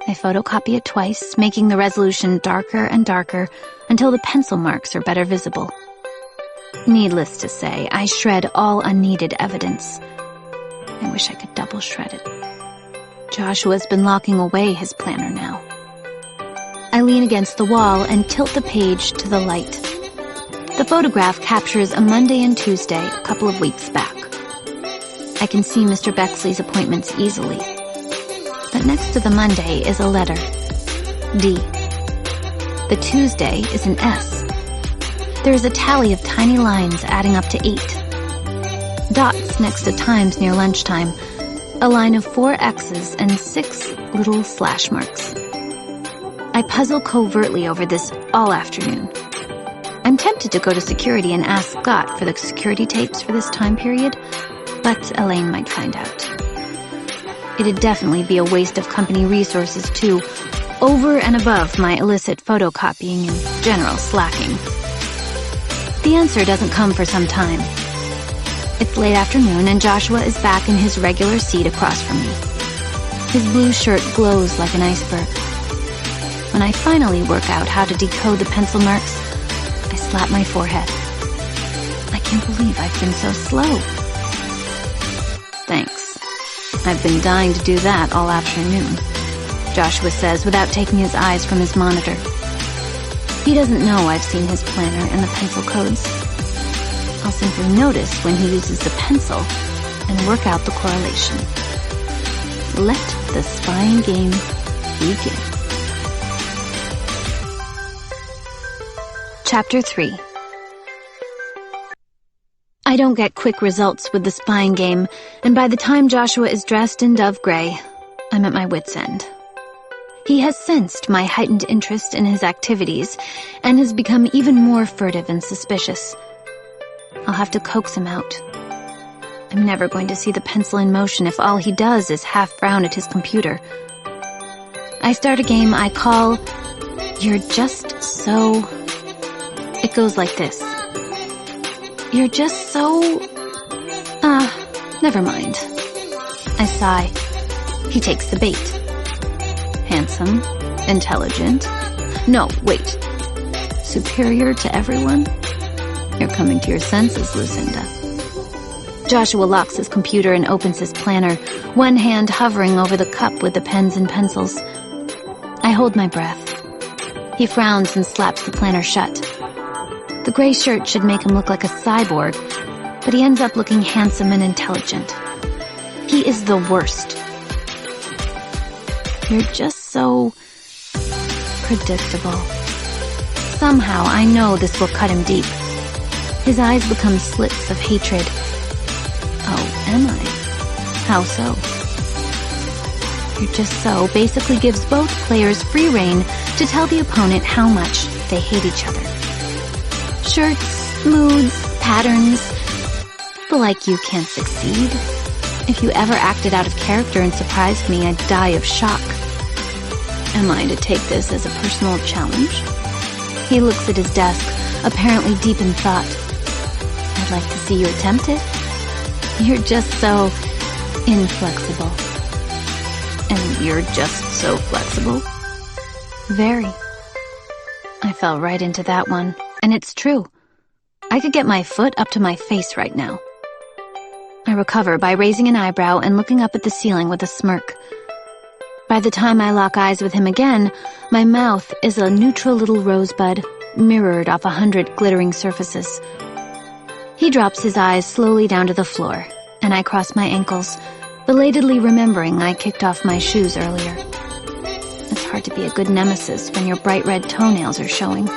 I photocopy it twice, making the resolution darker and darker until the pencil marks are better visible. Needless to say, I shred all unneeded evidence. I wish I could double shred it. Joshua's been locking away his planner now. I lean against the wall and tilt the page to the light. The photograph captures a Monday and Tuesday a couple of weeks back. I can see Mr. Bexley's appointments easily. But next to the Monday is a letter. D. The Tuesday is an S. There is a tally of tiny lines adding up to 8. Dots next to times near lunchtime. A line of 4 X's and 6 little slash marks. I puzzle covertly over this all afternoon. I'm tempted to go to security and ask Scott for the security tapes for this time period, but Elaine might find out. It'd definitely be a waste of company resources, too, over and above my illicit photocopying and general slacking. The answer doesn't come for some time. It's late afternoon, and Joshua is back in his regular seat across from me. His blue shirt glows like an iceberg. When I finally work out how to decode the pencil marks, I slap my forehead. I can't believe I've been so slow. Thanks. I've been dying to do that all afternoon, Joshua says without taking his eyes from his monitor. He doesn't know I've seen his planner and the pencil codes. I'll simply notice when he uses the pencil and work out the correlation. Let the spying game begin. Chapter 3. I don't get quick results with the spying game, and by the time Joshua is dressed in dove gray, I'm at my wit's end. He has sensed my heightened interest in his activities and has become even more furtive and suspicious. I'll have to coax him out. I'm never going to see the pencil in motion if all he does is half frown at his computer. I start a game I call You're Just So... It goes like this. You're just so... never mind. I sigh. He takes the bait. Handsome, intelligent. No, wait. Superior to everyone? You're coming to your senses, Lucinda. Joshua locks his computer and opens his planner, one hand hovering over the cup with the pens and pencils. I hold my breath. He frowns and slaps the planner shut. The gray shirt should make him look like a cyborg, but he ends up looking handsome and intelligent. He is the worst. You're just so... predictable. Somehow I know this will cut him deep. His eyes become slits of hatred. Oh, am I? How so? You're just so basically gives both players free rein to tell the opponent how much they hate each other. Shirts, moods, patterns. People like you can't succeed. If you ever acted out of character and surprised me, I'd die of shock. Am I to take this as a personal challenge? He looks at his desk, apparently deep in thought. I'd like to see you attempt it. You're just so inflexible. And you're just so flexible? Very. I fell right into that one, and it's true. I could get my foot up to my face right now. I recover by raising an eyebrow and looking up at the ceiling with a smirk. By the time I lock eyes with him again, my mouth is a neutral little rosebud, mirrored off 100 glittering surfaces. He drops his eyes slowly down to the floor, and I cross my ankles, belatedly remembering I kicked off my shoes earlier. It's hard to be a good nemesis when your bright red toenails are showing.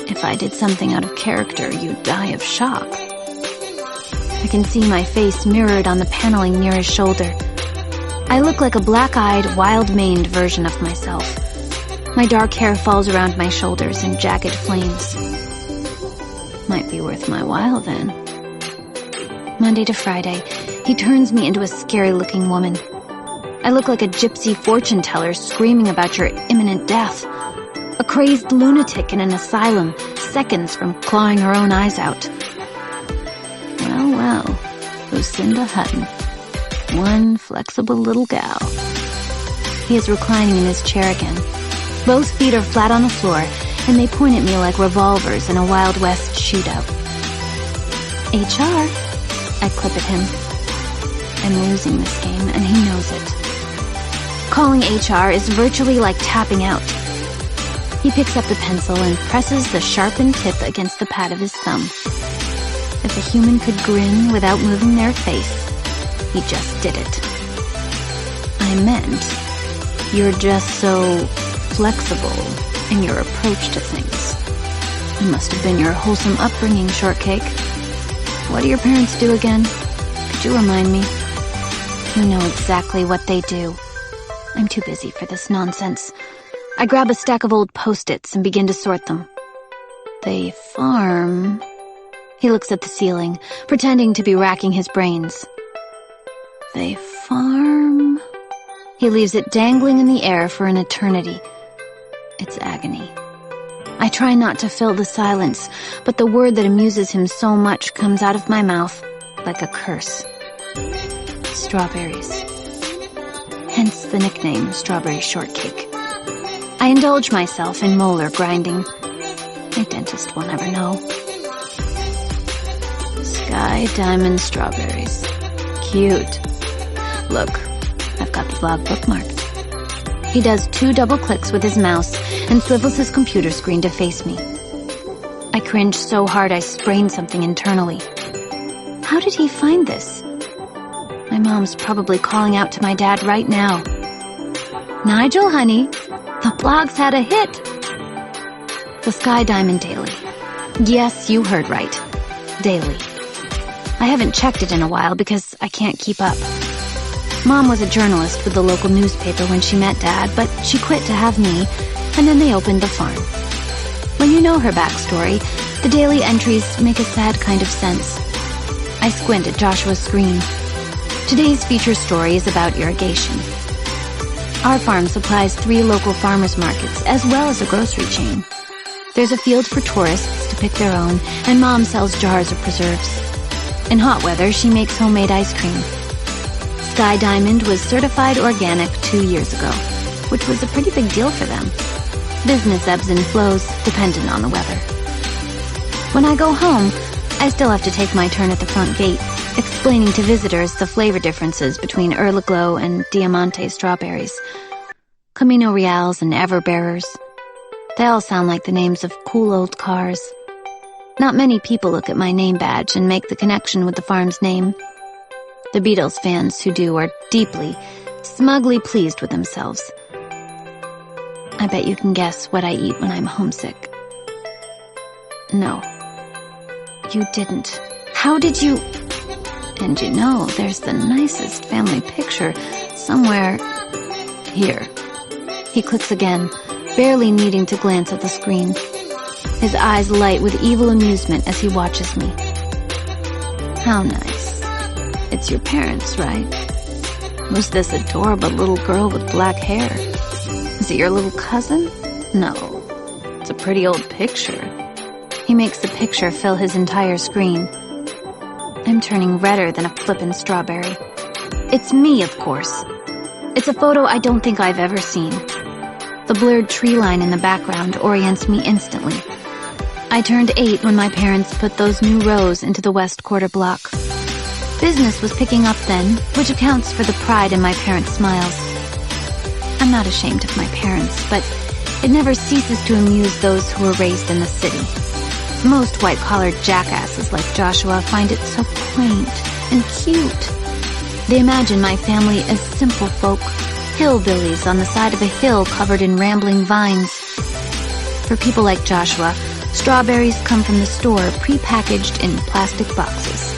If I did something out of character, you'd die of shock. I can see my face mirrored on the paneling near his shoulder. I look like a black-eyed, wild-maned version of myself. My dark hair falls around my shoulders in jagged flames. Might be worth my while, then. Monday to Friday, he turns me into a scary-looking woman. I look like a gypsy fortune teller screaming about your imminent death. A crazed lunatic in an asylum, seconds from clawing her own eyes out. Well, Lucinda Hutton. One flexible little gal. He is reclining in his chair again. Both feet are flat on the floor, and they point at me like revolvers in a Wild West shootout. HR, I clip at him. I'm losing this game, and he knows it. Calling HR is virtually like tapping out. He picks up the pencil and presses the sharpened tip against the pad of his thumb. If a human could grin without moving their face, he just did it. I meant, you're just so flexible in your approach to things. It must have been your wholesome upbringing, Shortcake. What do your parents do again? Could you remind me? You know exactly what they do. I'm too busy for this nonsense. I grab a stack of old Post-its and begin to sort them. They farm... He looks at the ceiling, pretending to be racking his brains. They farm... He leaves it dangling in the air for an eternity. It's agony. I try not to fill the silence, but the word that amuses him so much comes out of my mouth like a curse. Strawberries. Hence the nickname Strawberry Shortcake. I indulge myself in molar grinding. My dentist will never know. Sky Diamond Strawberries. Cute. Look, I've got the vlog bookmarked. He does 2 double clicks with his mouse and swivels his computer screen to face me. I cringe so hard I sprain something internally. How did he find this? My mom's probably calling out to my dad right now. Nigel, honey, the blog's had a hit. The Sky Diamond Daily. Yes, you heard right. Daily. I haven't checked it in a while because I can't keep up. Mom was a journalist with the local newspaper when she met Dad, but she quit to have me, and then they opened the farm. When you know her backstory, the daily entries make a sad kind of sense. I squint at Joshua's screen. Today's feature story is about irrigation. Our farm supplies 3 local farmers markets, as well as a grocery chain. There's a field for tourists to pick their own, and Mom sells jars of preserves. In hot weather, she makes homemade ice cream. Sky Diamond was certified organic 2 years ago, which was a pretty big deal for them. Business ebbs and flows, dependent on the weather. When I go home, I still have to take my turn at the front gate, explaining to visitors the flavor differences between Erlaglow and Diamante strawberries, Camino Reals and Everbearers. They all sound like the names of cool old cars. Not many people look at my name badge and make the connection with the farm's name. The Beatles fans who do are deeply, smugly pleased with themselves. I bet you can guess what I eat when I'm homesick. No. You didn't. How did you... And you know, there's the nicest family picture somewhere here. He clicks again, barely needing to glance at the screen. His eyes light with evil amusement as he watches me. How nice. It's your parents, right? Who's this adorable little girl with black hair? Is it your little cousin? No. It's a pretty old picture. He makes the picture fill his entire screen. I'm turning redder than a flippin' strawberry. It's me, of course. It's a photo I don't think I've ever seen. The blurred tree line in the background orients me instantly. I turned 8 when my parents put those new rows into the West Quarter block. Business was picking up then, which accounts for the pride in my parents' smiles. I'm not ashamed of my parents, but it never ceases to amuse those who were raised in the city. Most white-collar jackasses like Joshua find it so quaint and cute. They imagine my family as simple folk, hillbillies on the side of a hill covered in rambling vines. For people like Joshua, strawberries come from the store pre-packaged in plastic boxes.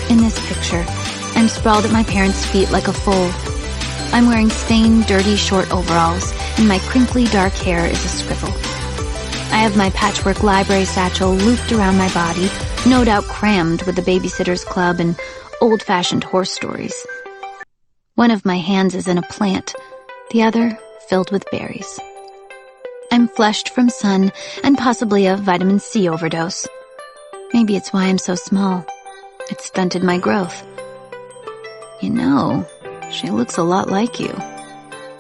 In this picture, I'm sprawled at my parents' feet like a foal. I'm wearing stained, dirty short overalls, and my crinkly dark hair is a scribble. I have my patchwork library satchel looped around my body, no doubt crammed with the Babysitter's Club and old-fashioned horse stories. One of my hands is in a plant, the other filled with berries. I'm flushed from sun and possibly a vitamin C overdose. Maybe it's why I'm so small. It stunted my growth. You know, she looks a lot like you.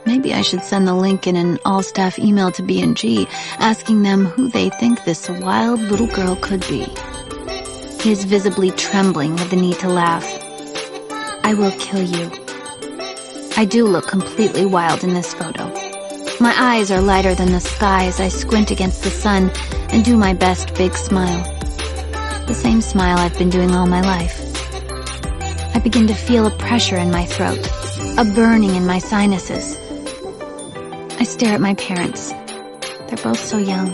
Maybe I should send the link in an all-staff email to B&G, asking them who they think this wild little girl could be. He is visibly trembling with the need to laugh. I will kill you. I do look completely wild in this photo. My eyes are lighter than the sky as I squint against the sun and do my best big smile. The same smile I've been doing all my life. I begin to feel a pressure in my throat, a burning in my sinuses. I stare at my parents. They're both so young.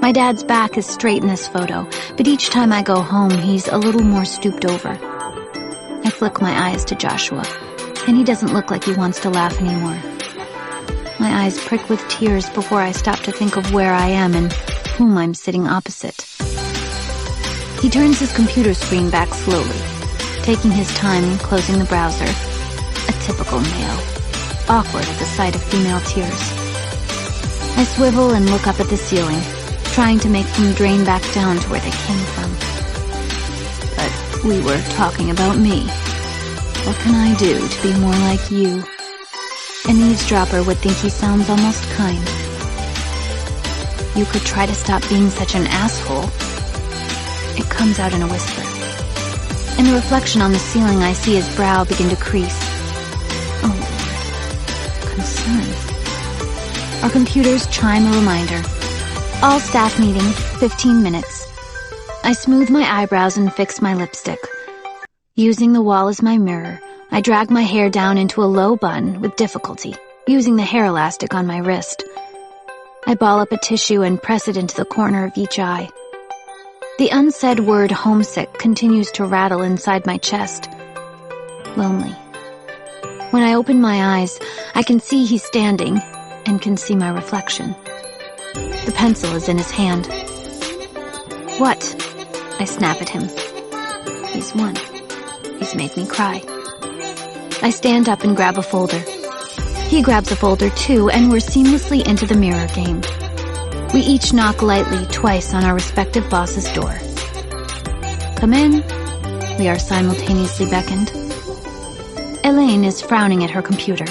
My dad's back is straight in this photo, but each time I go home, he's a little more stooped over. I flick my eyes to Joshua, and he doesn't look like he wants to laugh anymore. My eyes prick with tears before I stop to think of where I am and whom I'm sitting opposite. He turns his computer screen back slowly, taking his time closing the browser. A typical male, awkward at the sight of female tears. I swivel and look up at the ceiling, trying to make them drain back down to where they came from. But we were talking about me. What can I do to be more like you? An eavesdropper would think he sounds almost kind. You could try to stop being such an asshole. It comes out in a whisper. In the reflection on the ceiling, I see his brow begin to crease. Oh, Lord. Concern. Our computers chime a reminder. All staff meeting, 15 minutes. I smooth my eyebrows and fix my lipstick. Using the wall as my mirror, I drag my hair down into a low bun with difficulty, using the hair elastic on my wrist. I ball up a tissue and press it into the corner of each eye. The unsaid word homesick continues to rattle inside my chest. Lonely. When I open my eyes, I can see he's standing and can see my reflection. The pencil is in his hand. What? I snap at him. He's won. He's made me cry. I stand up and grab a folder. He grabs a folder too, and we're seamlessly into the mirror game. We each knock lightly twice on our respective boss's door. Come in. We are simultaneously beckoned. Elaine is frowning at her computer.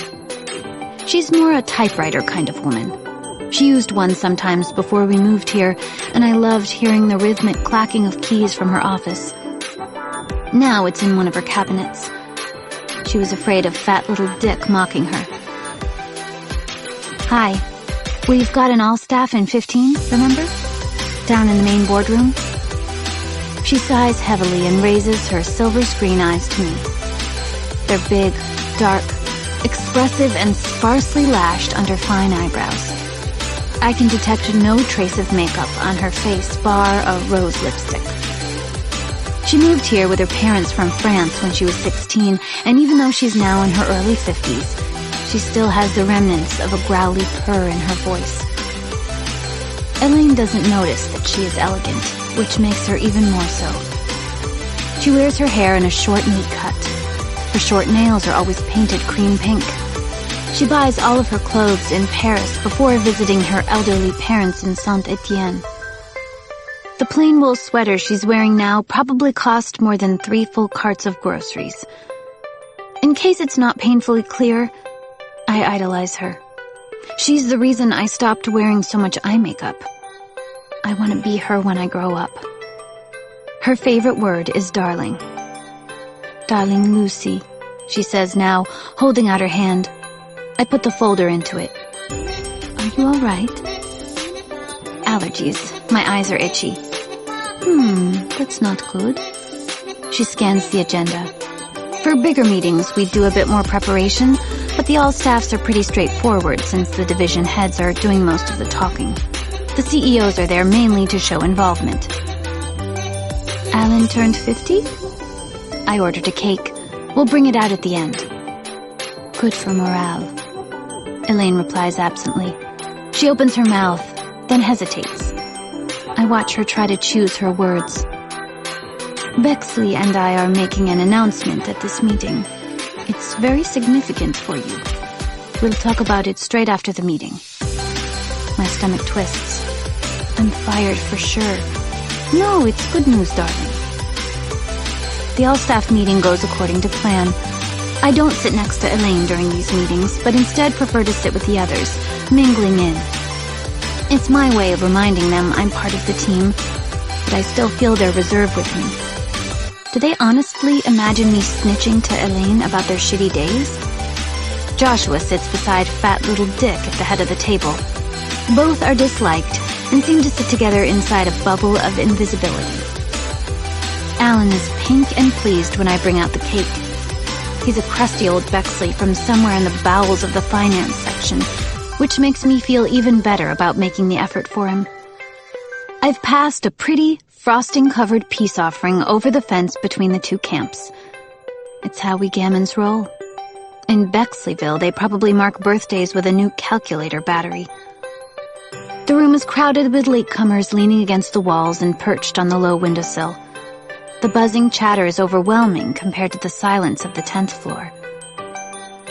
She's more a typewriter kind of woman. She used one sometimes before we moved here, and I loved hearing the rhythmic clacking of keys from her office. Now it's in one of her cabinets. She was afraid of fat little Dick mocking her. Hi. We've got an all-staff in 15, remember? Down in the main boardroom. She sighs heavily and raises her silver screen eyes to me. They're big, dark, expressive, and sparsely lashed under fine eyebrows. I can detect no trace of makeup on her face, bar a rose lipstick. She moved here with her parents from France when she was 16, and even though she's now in her early 50s, she still has the remnants of a growly purr in her voice. Elaine doesn't notice that she is elegant, which makes her even more so. She wears her hair in a short, neat cut. Her short nails are always painted cream pink. She buys all of her clothes in Paris before visiting her elderly parents in Saint-Étienne. The plain wool sweater she's wearing now probably cost more than 3 full carts of groceries. In case it's not painfully clear, I idolize her. She's the reason I stopped wearing so much eye makeup. I want to be her when I grow up. Her favorite word is darling. Darling Lucy, she says now, holding out her hand. I put the folder into it. Are you all right? Allergies. My eyes are itchy. That's not good. She scans the agenda. For bigger meetings, we do a bit more preparation, but the all-staffs are pretty straightforward since the division heads are doing most of the talking. The CEOs are there mainly to show involvement. Alan turned 50? I ordered a cake. We'll bring it out at the end. Good for morale. Elaine replies absently. She opens her mouth, then hesitates. I watch her try to choose her words. Bexley and I are making an announcement at this meeting. It's very significant for you. We'll talk about it straight after the meeting. My stomach twists. I'm fired for sure. No, it's good news, darling. The all-staff meeting goes according to plan. I don't sit next to Elaine during these meetings, but instead prefer to sit with the others, mingling in. It's my way of reminding them I'm part of the team, but I still feel their reserve with me. Do they honestly imagine me snitching to Elaine about their shitty days? Joshua sits beside fat little Dick at the head of the table. Both are disliked and seem to sit together inside a bubble of invisibility. Alan is pink and pleased when I bring out the cake. He's a crusty old Bexley from somewhere in the bowels of the finance section, which makes me feel even better about making the effort for him. I've passed a pretty, frosting-covered peace offering over the fence between the two camps. It's how we Gamins roll. In Bexleyville, they probably mark birthdays with a new calculator battery. The room is crowded with latecomers leaning against the walls and perched on the low windowsill. The buzzing chatter is overwhelming compared to the silence of the 10th floor.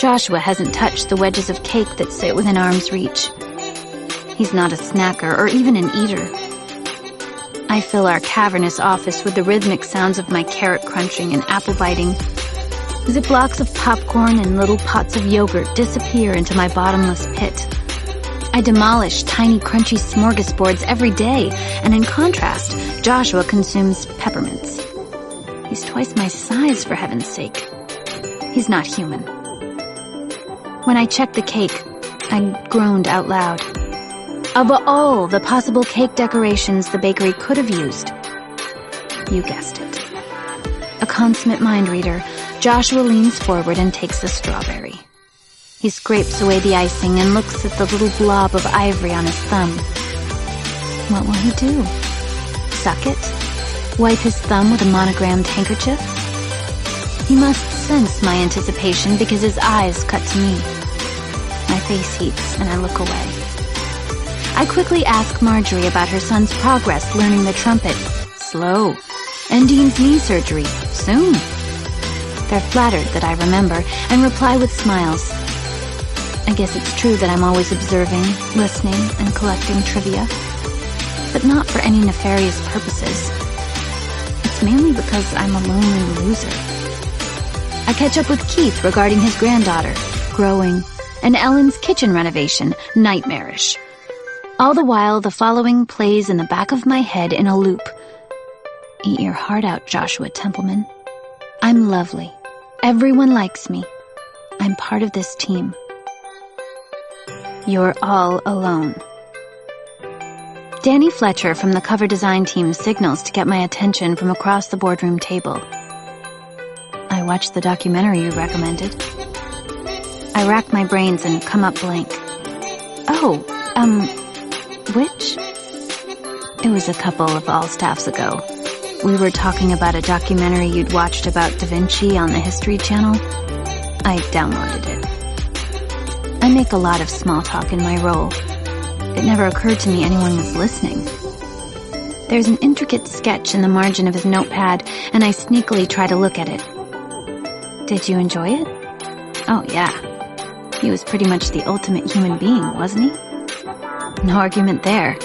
Joshua hasn't touched the wedges of cake that sit within arm's reach. He's not a snacker or even an eater. I fill our cavernous office with the rhythmic sounds of my carrot crunching and apple biting. Ziplocs of popcorn and little pots of yogurt disappear into my bottomless pit. I demolish tiny crunchy smorgasbords every day, and in contrast, Joshua consumes peppermints. He's twice my size, for heaven's sake. He's not human. When I checked the cake, I groaned out loud. Of all the possible cake decorations the bakery could have used, you guessed it. A consummate mind reader, Joshua leans forward and takes a strawberry. He scrapes away the icing and looks at the little blob of ivory on his thumb. What will he do? Suck it? Wipe his thumb with a monogrammed handkerchief? He must sense my anticipation because his eyes cut to me. My face heats and I look away. I quickly ask Marjorie about her son's progress learning the trumpet. Slow. And Dean's knee surgery. Soon. They're flattered that I remember and reply with smiles. I guess it's true that I'm always observing, listening, and collecting trivia. But not for any nefarious purposes. It's mainly because I'm a lonely loser. I catch up with Keith regarding his granddaughter, growing, and Ellen's kitchen renovation, nightmarish. All the while, the following plays in the back of my head in a loop. Eat your heart out, Joshua Templeman. I'm lovely. Everyone likes me. I'm part of this team. You're all alone. Danny Fletcher from the cover design team signals to get my attention from across the boardroom table. I watched the documentary you recommended. I rack my brains and come up blank. Which? It was a couple of all staffs ago. We were talking about a documentary you'd watched about Da Vinci on the History Channel. I downloaded it. I make a lot of small talk in my role. It never occurred to me anyone was listening. There's an intricate sketch in the margin of his notepad, and I sneakily try to look at it. Did you enjoy it? Oh, yeah. He was pretty much the ultimate human being, wasn't he? No argument there.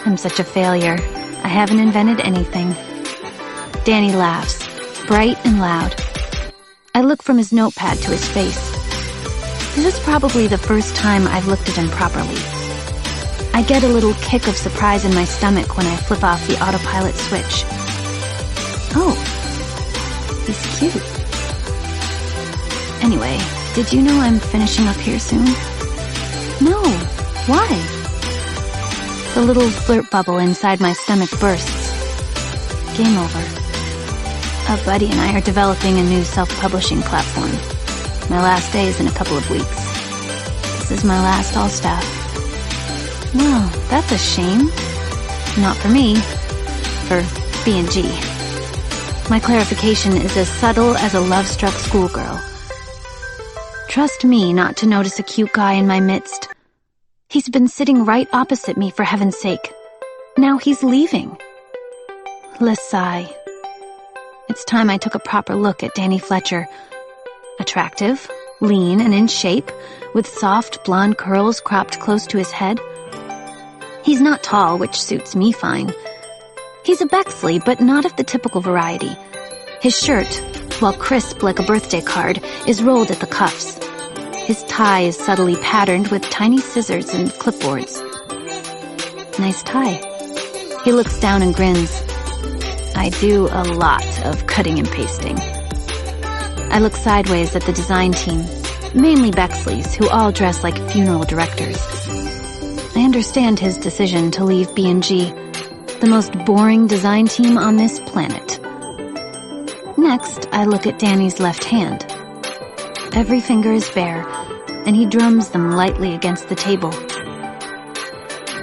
I'm such a failure. I haven't invented anything. Danny laughs, bright and loud. I look from his notepad to his face. This is probably the first time I've looked at him properly. I get a little kick of surprise in my stomach when I flip off the autopilot switch. Oh, he's cute. Anyway, did you know I'm finishing up here soon? No, why? The little flirt bubble inside my stomach bursts. Game over. A buddy and I are developing a new self-publishing platform. My last day is in a couple of weeks. This is my last all-staff. Well, that's a shame. Not for me. For B&G. My clarification is as subtle as a love-struck schoolgirl. Trust me not to notice a cute guy in my midst. He's been sitting right opposite me, for heaven's sake. Now he's leaving. Let's sigh. It's time I took a proper look at Danny Fletcher. Attractive, lean, and in shape, with soft blonde curls cropped close to his head. He's not tall, which suits me fine. He's a Bexley, but not of the typical variety. His shirt, while crisp like a birthday card, is rolled at the cuffs. His tie is subtly patterned with tiny scissors and clipboards. Nice tie. He looks down and grins. I do a lot of cutting and pasting. I look sideways at the design team, mainly Bexleys, who all dress like funeral directors. I understand his decision to leave B&G, the most boring design team on this planet. Next, I look at Danny's left hand. Every finger is bare, and he drums them lightly against the table.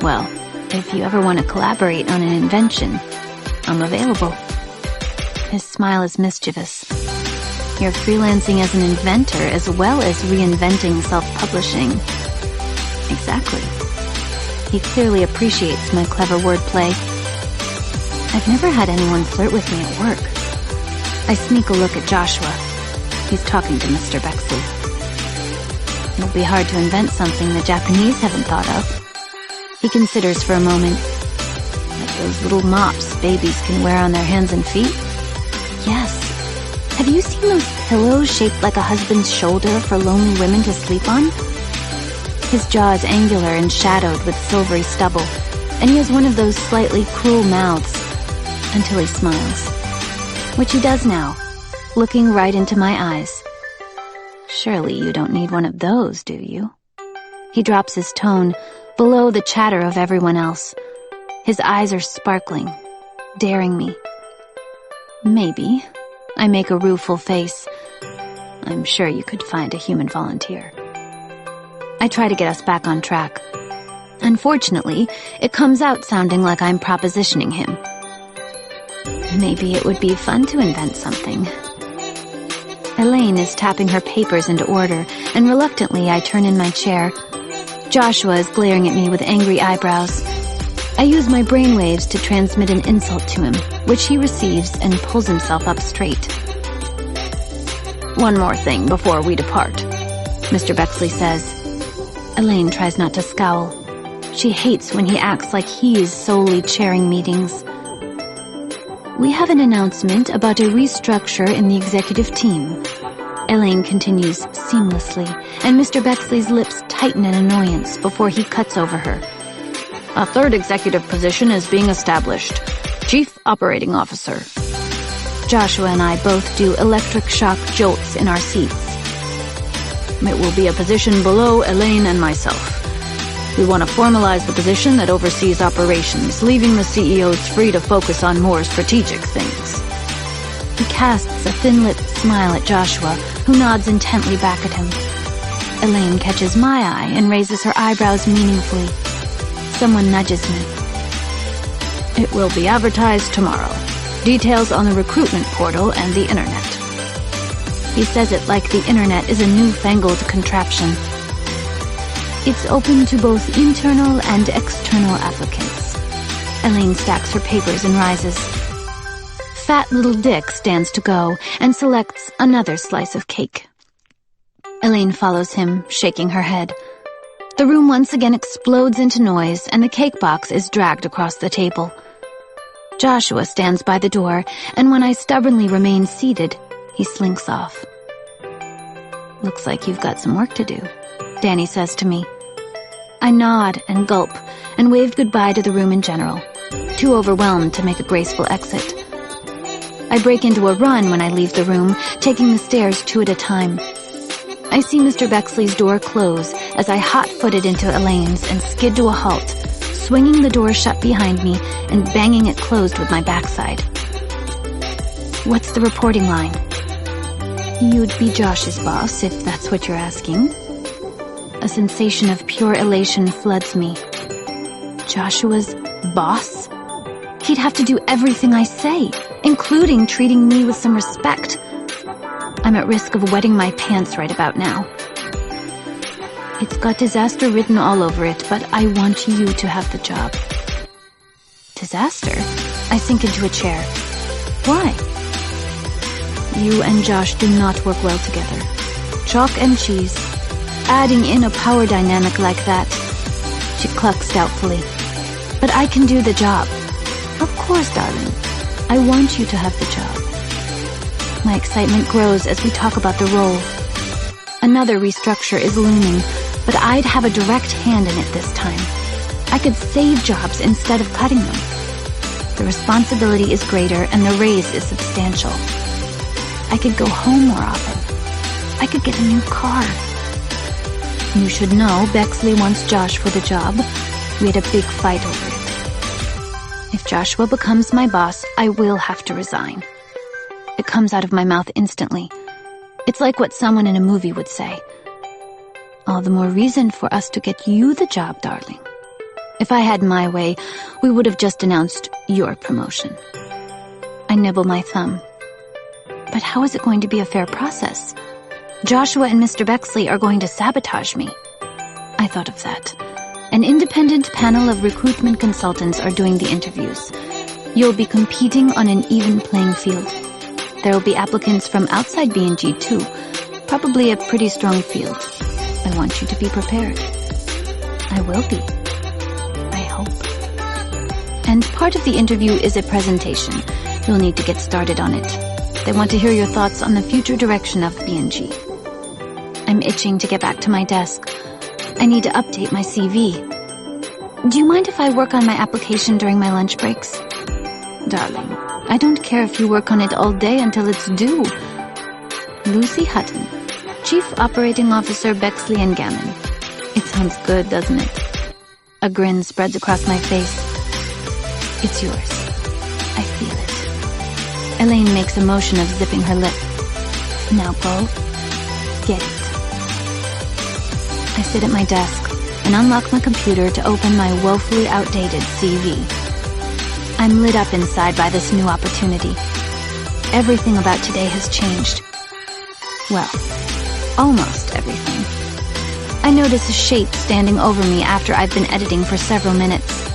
Well, if you ever want to collaborate on an invention, I'm available. His smile is mischievous. You're freelancing as an inventor as well as reinventing self-publishing. Exactly. He clearly appreciates my clever wordplay. I've never had anyone flirt with me at work. I sneak a look at Joshua. He's talking to Mr. Bexley. It'll be hard to invent something the Japanese haven't thought of. He considers for a moment. Like those little mops babies can wear on their hands and feet? Yes. Have you seen those pillows shaped like a husband's shoulder for lonely women to sleep on? His jaw is angular and shadowed with silvery stubble, and he has one of those slightly cruel mouths, until he smiles. Which he does now, looking right into my eyes. Surely you don't need one of those, do you? He drops his tone, below the chatter of everyone else. His eyes are sparkling, daring me. Maybe. I make a rueful face. I'm sure you could find a human volunteer. I try to get us back on track. Unfortunately, it comes out sounding like I'm propositioning him. Maybe it would be fun to invent something. Elaine is tapping her papers into order, and reluctantly I turn in my chair. Joshua is glaring at me with angry eyebrows. I use my brainwaves to transmit an insult to him, which he receives and pulls himself up straight. One more thing before we depart, Mr. Bexley says. Elaine tries not to scowl. She hates when he acts like he is solely chairing meetings. We have an announcement about a restructure in the executive team. Elaine continues seamlessly, and Mr. Bexley's lips tighten in annoyance before he cuts over her. A third executive position is being established. Chief Operating Officer. Joshua and I both do electric shock jolts in our seats. It will be a position below Elaine and myself. We want to formalize the position that oversees operations, leaving the CEOs free to focus on more strategic things. He casts a thin-lipped smile at Joshua, who nods intently back at him. Elaine catches my eye and raises her eyebrows meaningfully. Someone nudges me. It will be advertised tomorrow. Details on the recruitment portal and the internet. He says it like the internet is a newfangled contraption. It's open to both internal and external applicants. Elaine stacks her papers and rises. Fat little Dick stands to go and selects another slice of cake. Elaine follows him, shaking her head. The room once again explodes into noise, and the cake box is dragged across the table. Joshua stands by the door, and when I stubbornly remain seated, he slinks off. Looks like you've got some work to do, Danny says to me. I nod and gulp and wave goodbye to the room in general, too overwhelmed to make a graceful exit. I break into a run when I leave the room, taking the stairs 2 at a time. I see Mr. Bexley's door close as I hot-footed into Elaine's and skid to a halt, swinging the door shut behind me and banging it closed with my backside. What's the reporting line? You'd be Josh's boss, if that's what you're asking. A sensation of pure elation floods me. Joshua's boss? He'd have to do everything I say, including treating me with some respect. I'm at risk of wetting my pants right about now. It's got disaster written all over it, but I want you to have the job. Disaster? I sink into a chair. Why? You and Josh do not work well together. Chalk and cheese. Adding in a power dynamic like that. She clucks doubtfully. But I can do the job. Of course, darling. I want you to have the job. My excitement grows as we talk about the role. Another restructure is looming, but I'd have a direct hand in it this time. I could save jobs instead of cutting them. The responsibility is greater and the raise is substantial. I could go home more often. I could get a new car. You should know Bexley wants Josh for the job. We had a big fight over it. If Joshua becomes my boss, I will have to resign. It comes out of my mouth instantly. It's like what someone in a movie would say. All the more reason for us to get you the job, darling. If I had my way, we would have just announced your promotion. I nibble my thumb. But how is it going to be a fair process? Joshua and Mr. Bexley are going to sabotage me. I thought of that. An independent panel of recruitment consultants are doing the interviews. You'll be competing on an even playing field. There will be applicants from outside B&G too. Probably a pretty strong field. I want you to be prepared. I will be. I hope. And part of the interview is a presentation. You'll need to get started on it. They want to hear your thoughts on the future direction of B&G. I'm itching to get back to my desk. I need to update my CV. Do you mind if I work on my application during my lunch breaks? Darling, I don't care if you work on it all day until it's due. Lucy Hutton, Chief Operating Officer Bexley Gamin. It sounds good, doesn't it? A grin spreads across my face. It's yours. I feel it. Elaine makes a motion of zipping her lip. Now go. Get it. I sit at my desk and unlock my computer to open my woefully outdated CV. I'm lit up inside by this new opportunity. Everything about today has changed. Well, almost everything. I notice a shape standing over me after I've been editing for several minutes.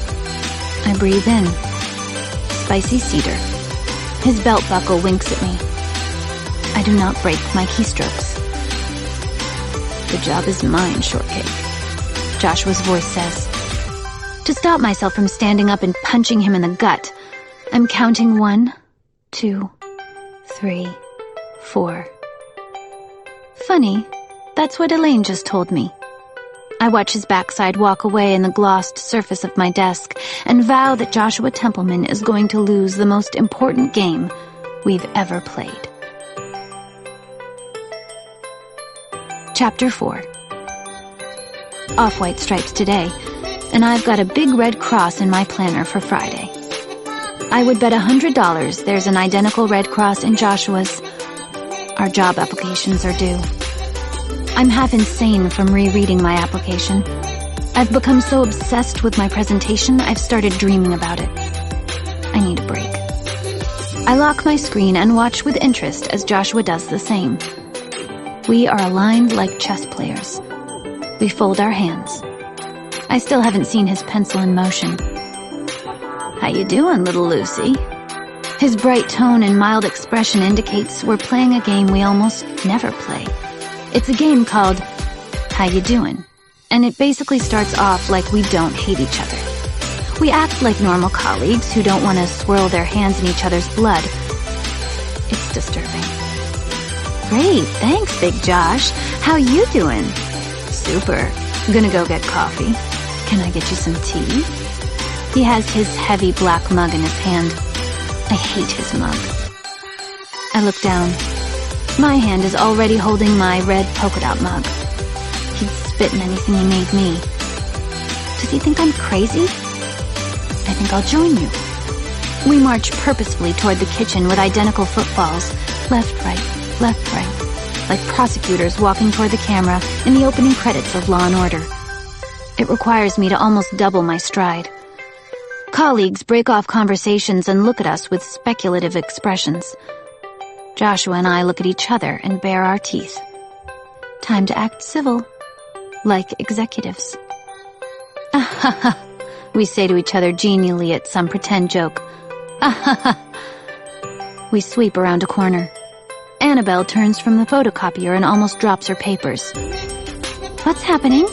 I breathe in. Spicy cedar. His belt buckle winks at me. I do not break my keystrokes. The job is mine, Shortcake, Joshua's voice says. To stop myself from standing up and punching him in the gut, I'm counting 1, 2, 3, 4. Funny, that's what Elaine just told me. I watch his backside walk away in the glossed surface of my desk and vow that Joshua Templeman is going to lose the most important game we've ever played. Chapter 4. Off-white stripes today, and I've got a big red cross in my planner for Friday. I would bet $100 there's an identical red cross in Joshua's. Our job applications are due. I'm half insane from rereading my application. I've become so obsessed with my presentation, I've started dreaming about it. I need a break. I lock my screen and watch with interest as Joshua does the same. We are aligned like chess players. We fold our hands. I still haven't seen his pencil in motion. How you doing, little Lucy? His bright tone and mild expression indicates we're playing a game we almost never play. It's a game called How You Doin', and it basically starts off like we don't hate each other. We act like normal colleagues who don't want to swirl their hands in each other's blood. It's disturbing. Great, thanks, Big Josh. How you doing? Super. Gonna go get coffee. Can I get you some tea? He has his heavy black mug in his hand. I hate his mug. I look down. My hand is already holding my red polka dot mug. He'd spit in anything he made me. Does he think I'm crazy? I think I'll join you. We march purposefully toward the kitchen with identical footfalls. Left, right, like prosecutors walking toward the camera in the opening credits of Law & Order. It requires me to almost double my stride. Colleagues break off conversations and look at us with speculative expressions. Joshua and I look at each other and bare our teeth. Time to act civil, like executives. Ah-ha-ha, we say to each other genially at some pretend joke. Ah-ha-ha. We sweep around a corner. Annabelle turns from the photocopier and almost drops her papers. What's happening?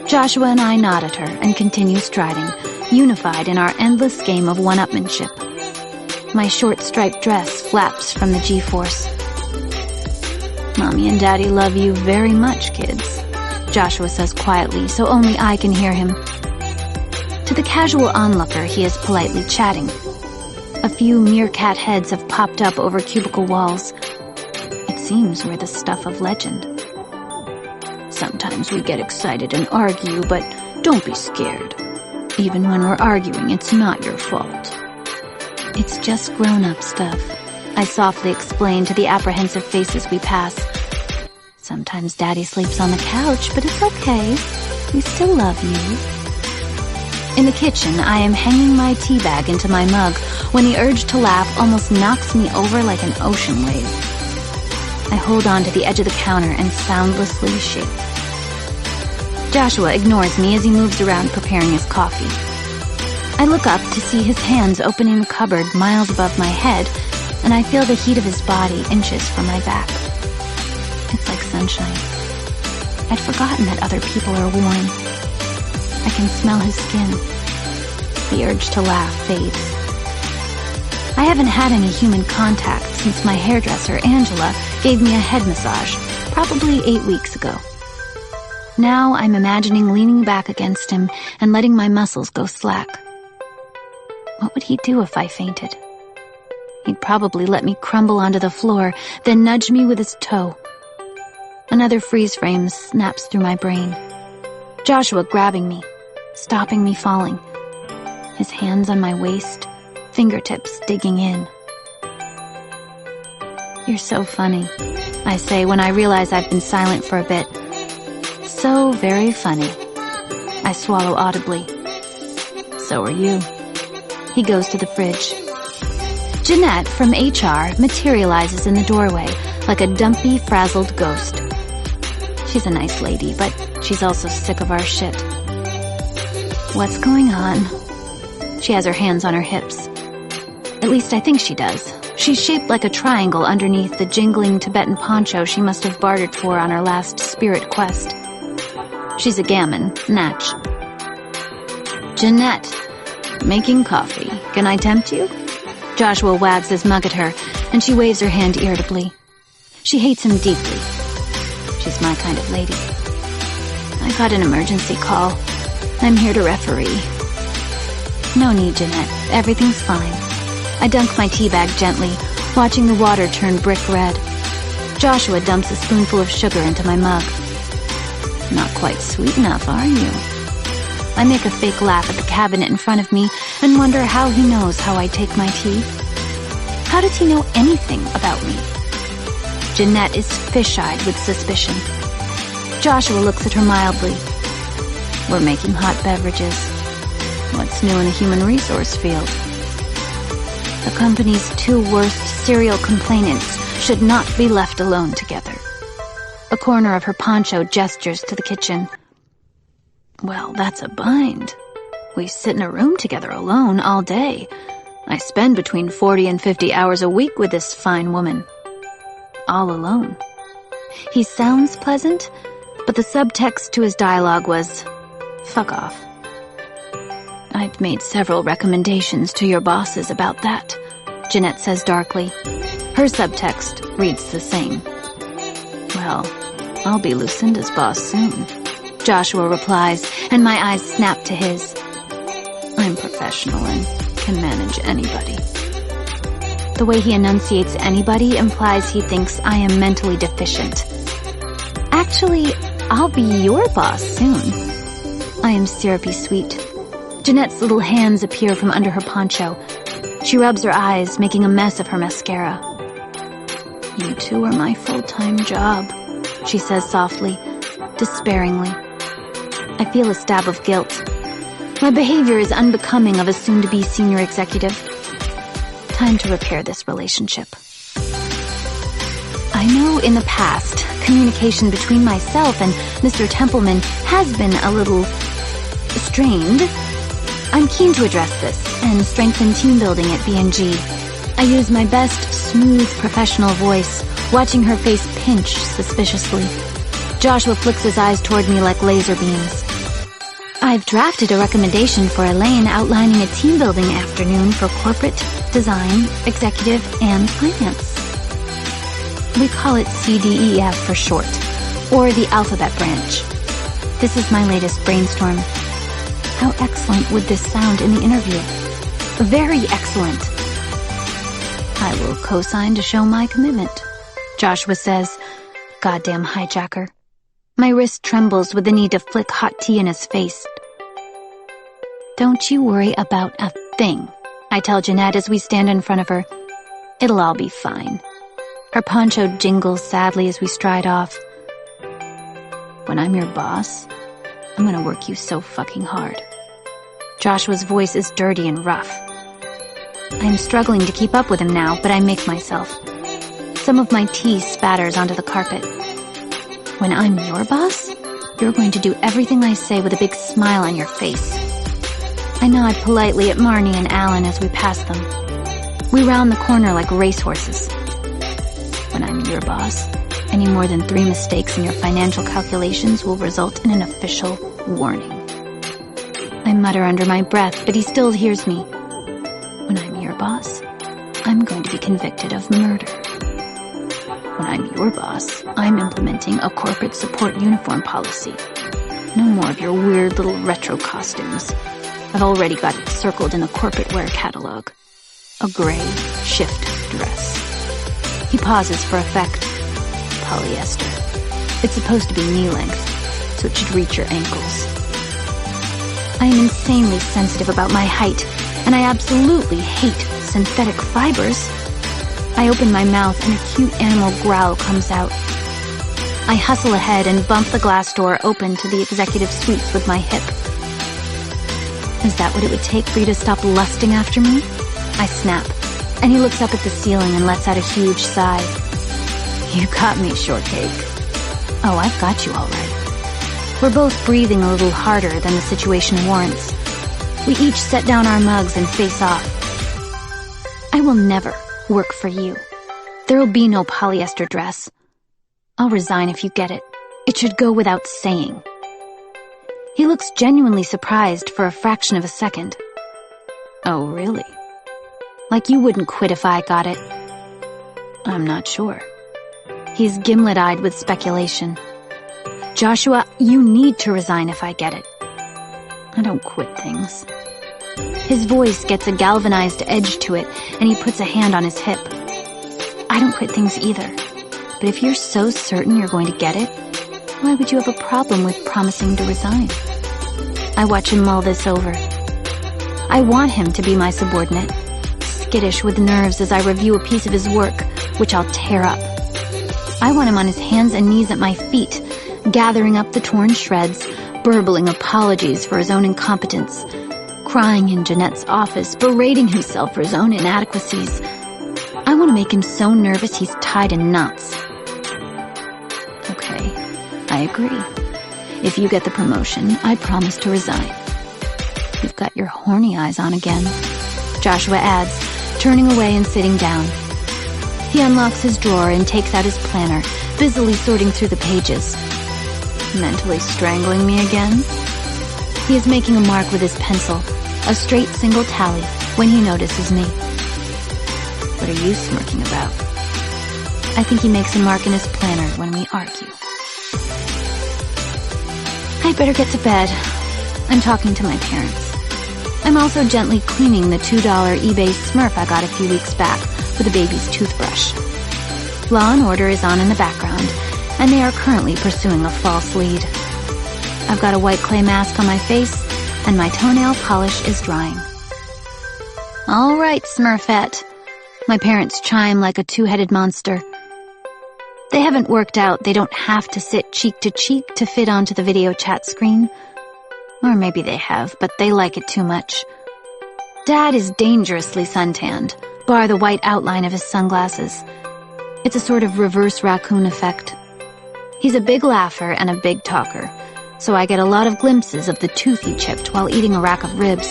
Joshua and I nod at her and continue striding, unified in our endless game of one-upmanship. My short striped dress flaps from the G-force. Mommy and Daddy love you very much, kids, Joshua says quietly so only I can hear him. To the casual onlooker, he is politely chatting. A few meerkat heads have popped up over cubicle walls. It seems we're the stuff of legend. Sometimes we get excited and argue, but don't be scared. Even when we're arguing, it's not your fault. It's just grown-up stuff, I softly explain to the apprehensive faces we pass. Sometimes Daddy sleeps on the couch, but it's okay. We still love you. In the kitchen, I am hanging my tea bag into my mug when the urge to laugh almost knocks me over like an ocean wave. I hold on to the edge of the counter and soundlessly shake. Joshua ignores me as he moves around preparing his coffee. I look up to see his hands opening the cupboard miles above my head, and I feel the heat of his body inches from my back. It's like sunshine. I'd forgotten that other people are warm. I can smell his skin. The urge to laugh fades. I haven't had any human contact since my hairdresser, Angela, gave me a head massage, probably 8 weeks ago. Now I'm imagining leaning back against him and letting my muscles go slack. What would he do if I fainted? He'd probably let me crumble onto the floor, then nudge me with his toe. Another freeze frame snaps through my brain. Joshua grabbing me, stopping me falling. His hands on my waist, fingertips digging in. You're so funny, I say when I realize I've been silent for a bit. So very funny. I swallow audibly. So are you. He goes to the fridge. Jeanette from HR materializes in the doorway like a dumpy, frazzled ghost. She's a nice lady, but she's also sick of our shit. What's going on? She has her hands on her hips. At least I think she does. She's shaped like a triangle underneath the jingling Tibetan poncho she must have bartered for on her last spirit quest. She's a gamin, Natch. Jeanette, making coffee. Can I tempt you? Joshua wags his mug at her, and she waves her hand irritably. She hates him deeply. She's my kind of lady. I got an emergency call. I'm here to referee. No need, Jeanette. Everything's fine. I dunk my tea bag gently, watching the water turn brick red. Joshua dumps a spoonful of sugar into my mug. Not quite sweet enough, are you? I make a fake laugh at the cabinet in front of me and wonder how he knows how I take my tea. How does he know anything about me? Jeanette is fish-eyed with suspicion. Joshua looks at her mildly. We're making hot beverages. What's new in the human resource field? The company's 2 worst serial complainants should not be left alone together. A corner of her poncho gestures to the kitchen. Well, that's a bind. We sit in a room together alone all day. I spend between 40 and 50 hours a week with this fine woman. All alone. He sounds pleasant, but the subtext to his dialogue was, fuck off. I've made several recommendations to your bosses about that, Jeanette says darkly. Her subtext reads the same. Well, I'll be Lucinda's boss soon, Joshua replies, and my eyes snap to his. I'm professional and can manage anybody. The way he enunciates anybody implies he thinks I am mentally deficient. Actually, I'll be your boss soon. I am syrupy sweet. Jeanette's little hands appear from under her poncho. She rubs her eyes, making a mess of her mascara. You two are my full-time job, she says softly, despairingly. I feel a stab of guilt. My behavior is unbecoming of a soon-to-be senior executive. Time to repair this relationship. I know in the past, communication between myself and Mr. Templeman has been a little strained. I'm keen to address this and strengthen team building at B&G. I use my best, smooth, professional voice, watching her face pinch suspiciously. Joshua flicks his eyes toward me like laser beams. I've drafted a recommendation for Elaine outlining a team-building afternoon for corporate, design, executive, and finance. We call it CDEF for short, or the alphabet branch. This is my latest brainstorm. How excellent would this sound in the interview? Very excellent. I will co-sign to show my commitment, Joshua says. Goddamn hijacker. My wrist trembles with the need to flick hot tea in his face. Don't you worry about a thing, I tell Jeanette as we stand in front of her. It'll all be fine. Her poncho jingles sadly as we stride off. When I'm your boss, I'm gonna work you so fucking hard. Joshua's voice is dirty and rough. I'm struggling to keep up with him now, but I make myself. Some of my tea spatters onto the carpet. When I'm your boss, you're going to do everything I say with a big smile on your face. I nod politely at Marnie and Alan as we pass them. We round the corner like racehorses. When I'm your boss, Any more than 3 mistakes in your financial calculations will result in an official warning. I mutter under my breath, but he still hears me. When I'm your boss, I'm going to be convicted of murder. When I'm your boss, I'm implementing a corporate support uniform policy. No more of your weird little retro costumes. I've already got it circled in the corporate wear catalog. A gray shift dress. He pauses for effect. Polyester. It's supposed to be knee-length, so it should reach your ankles. I am insanely sensitive about my height, and I absolutely hate synthetic fibers. I open my mouth and a cute animal growl comes out. I hustle ahead and bump the glass door open to the executive suites with my hip. Is that what it would take for you to stop lusting after me? I snap, and he looks up at the ceiling and lets out a huge sigh. You got me, shortcake. Oh, I've got you all right. We're both breathing a little harder than the situation warrants. We each set down our mugs and face off. I will never work for you. There'll be no polyester dress. I'll resign if you get it. It should go without saying. He looks genuinely surprised for a fraction of a second. Oh, really? Like you wouldn't quit if I got it. I'm not sure. He's gimlet-eyed with speculation. Joshua, you need to resign if I get it. I don't quit things. His voice gets a galvanized edge to it, and he puts a hand on his hip. I don't quit things either. But if you're so certain you're going to get it, why would you have a problem with promising to resign? I watch him mull this over. I want him to be my subordinate, skittish with nerves as I review a piece of his work, which I'll tear up. I want him on his hands and knees at my feet, gathering up the torn shreds, burbling apologies for his own incompetence, crying in Jeanette's office, berating himself for his own inadequacies. I want to make him so nervous he's tied in knots. Okay, I agree. If you get the promotion, I promise to resign. You've got your horny eyes on again, Joshua adds, turning away and sitting down. He unlocks his drawer and takes out his planner, busily sorting through the pages. Mentally strangling me again? He is making a mark with his pencil, a straight single tally, when he notices me. What are you smirking about? I think he makes a mark in his planner when we argue. I'd better get to bed. I'm talking to my parents. I'm also gently cleaning the $2 eBay Smurf I got a few weeks back with a baby's toothbrush. Law and Order is on in the background, and they are currently pursuing a false lead. I've got a white clay mask on my face, and my toenail polish is drying. All right, Smurfette. My parents chime like a two-headed monster. They haven't worked out they don't have to sit cheek to cheek to fit onto the video chat screen. Or maybe they have, but they like it too much. Dad is dangerously suntanned, bar the white outline of his sunglasses. It's a sort of reverse raccoon effect. He's a big laugher and a big talker, so I get a lot of glimpses of the tooth he chipped while eating a rack of ribs.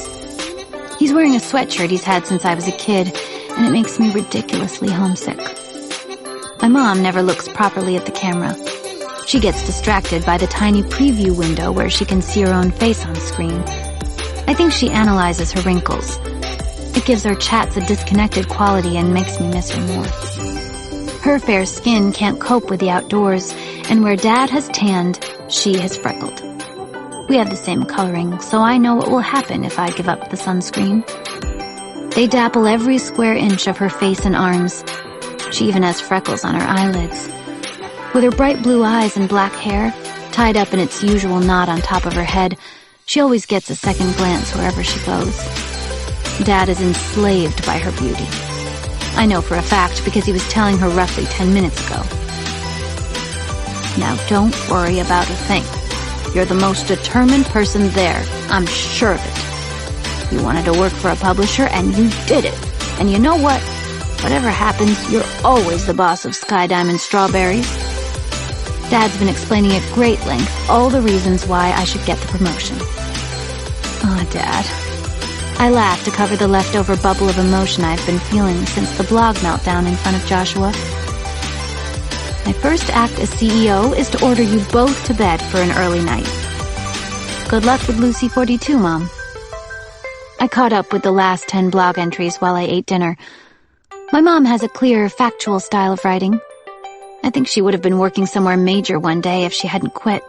He's wearing a sweatshirt he's had since I was a kid, and it makes me ridiculously homesick. My mom never looks properly at the camera. She gets distracted by the tiny preview window where she can see her own face on screen. I think she analyzes her wrinkles. It gives our chats a disconnected quality and makes me miss her more. Her fair skin can't cope with the outdoors, and where Dad has tanned, she has freckled. We have the same coloring, so I know what will happen if I give up the sunscreen. They dapple every square inch of her face and arms. She even has freckles on her eyelids. With her bright blue eyes and black hair, tied up in its usual knot on top of her head, she always gets a second glance wherever she goes. Dad is enslaved by her beauty. I know for a fact because he was telling her roughly 10 minutes ago. Now don't worry about a thing. You're the most determined person there, I'm sure of it. You wanted to work for a publisher and you did it. And you know what? Whatever happens, you're always the boss of Sky Diamond Strawberries. Dad's been explaining at great length all the reasons why I should get the promotion. Aw, Dad. I laugh to cover the leftover bubble of emotion I've been feeling since the blog meltdown in front of Joshua. My first act as CEO is to order you both to bed for an early night. Good luck with Lucy 42, Mom. I caught up with the last 10 blog entries while I ate dinner. My mom has a clear, factual style of writing. I think she would have been working somewhere major one day if she hadn't quit.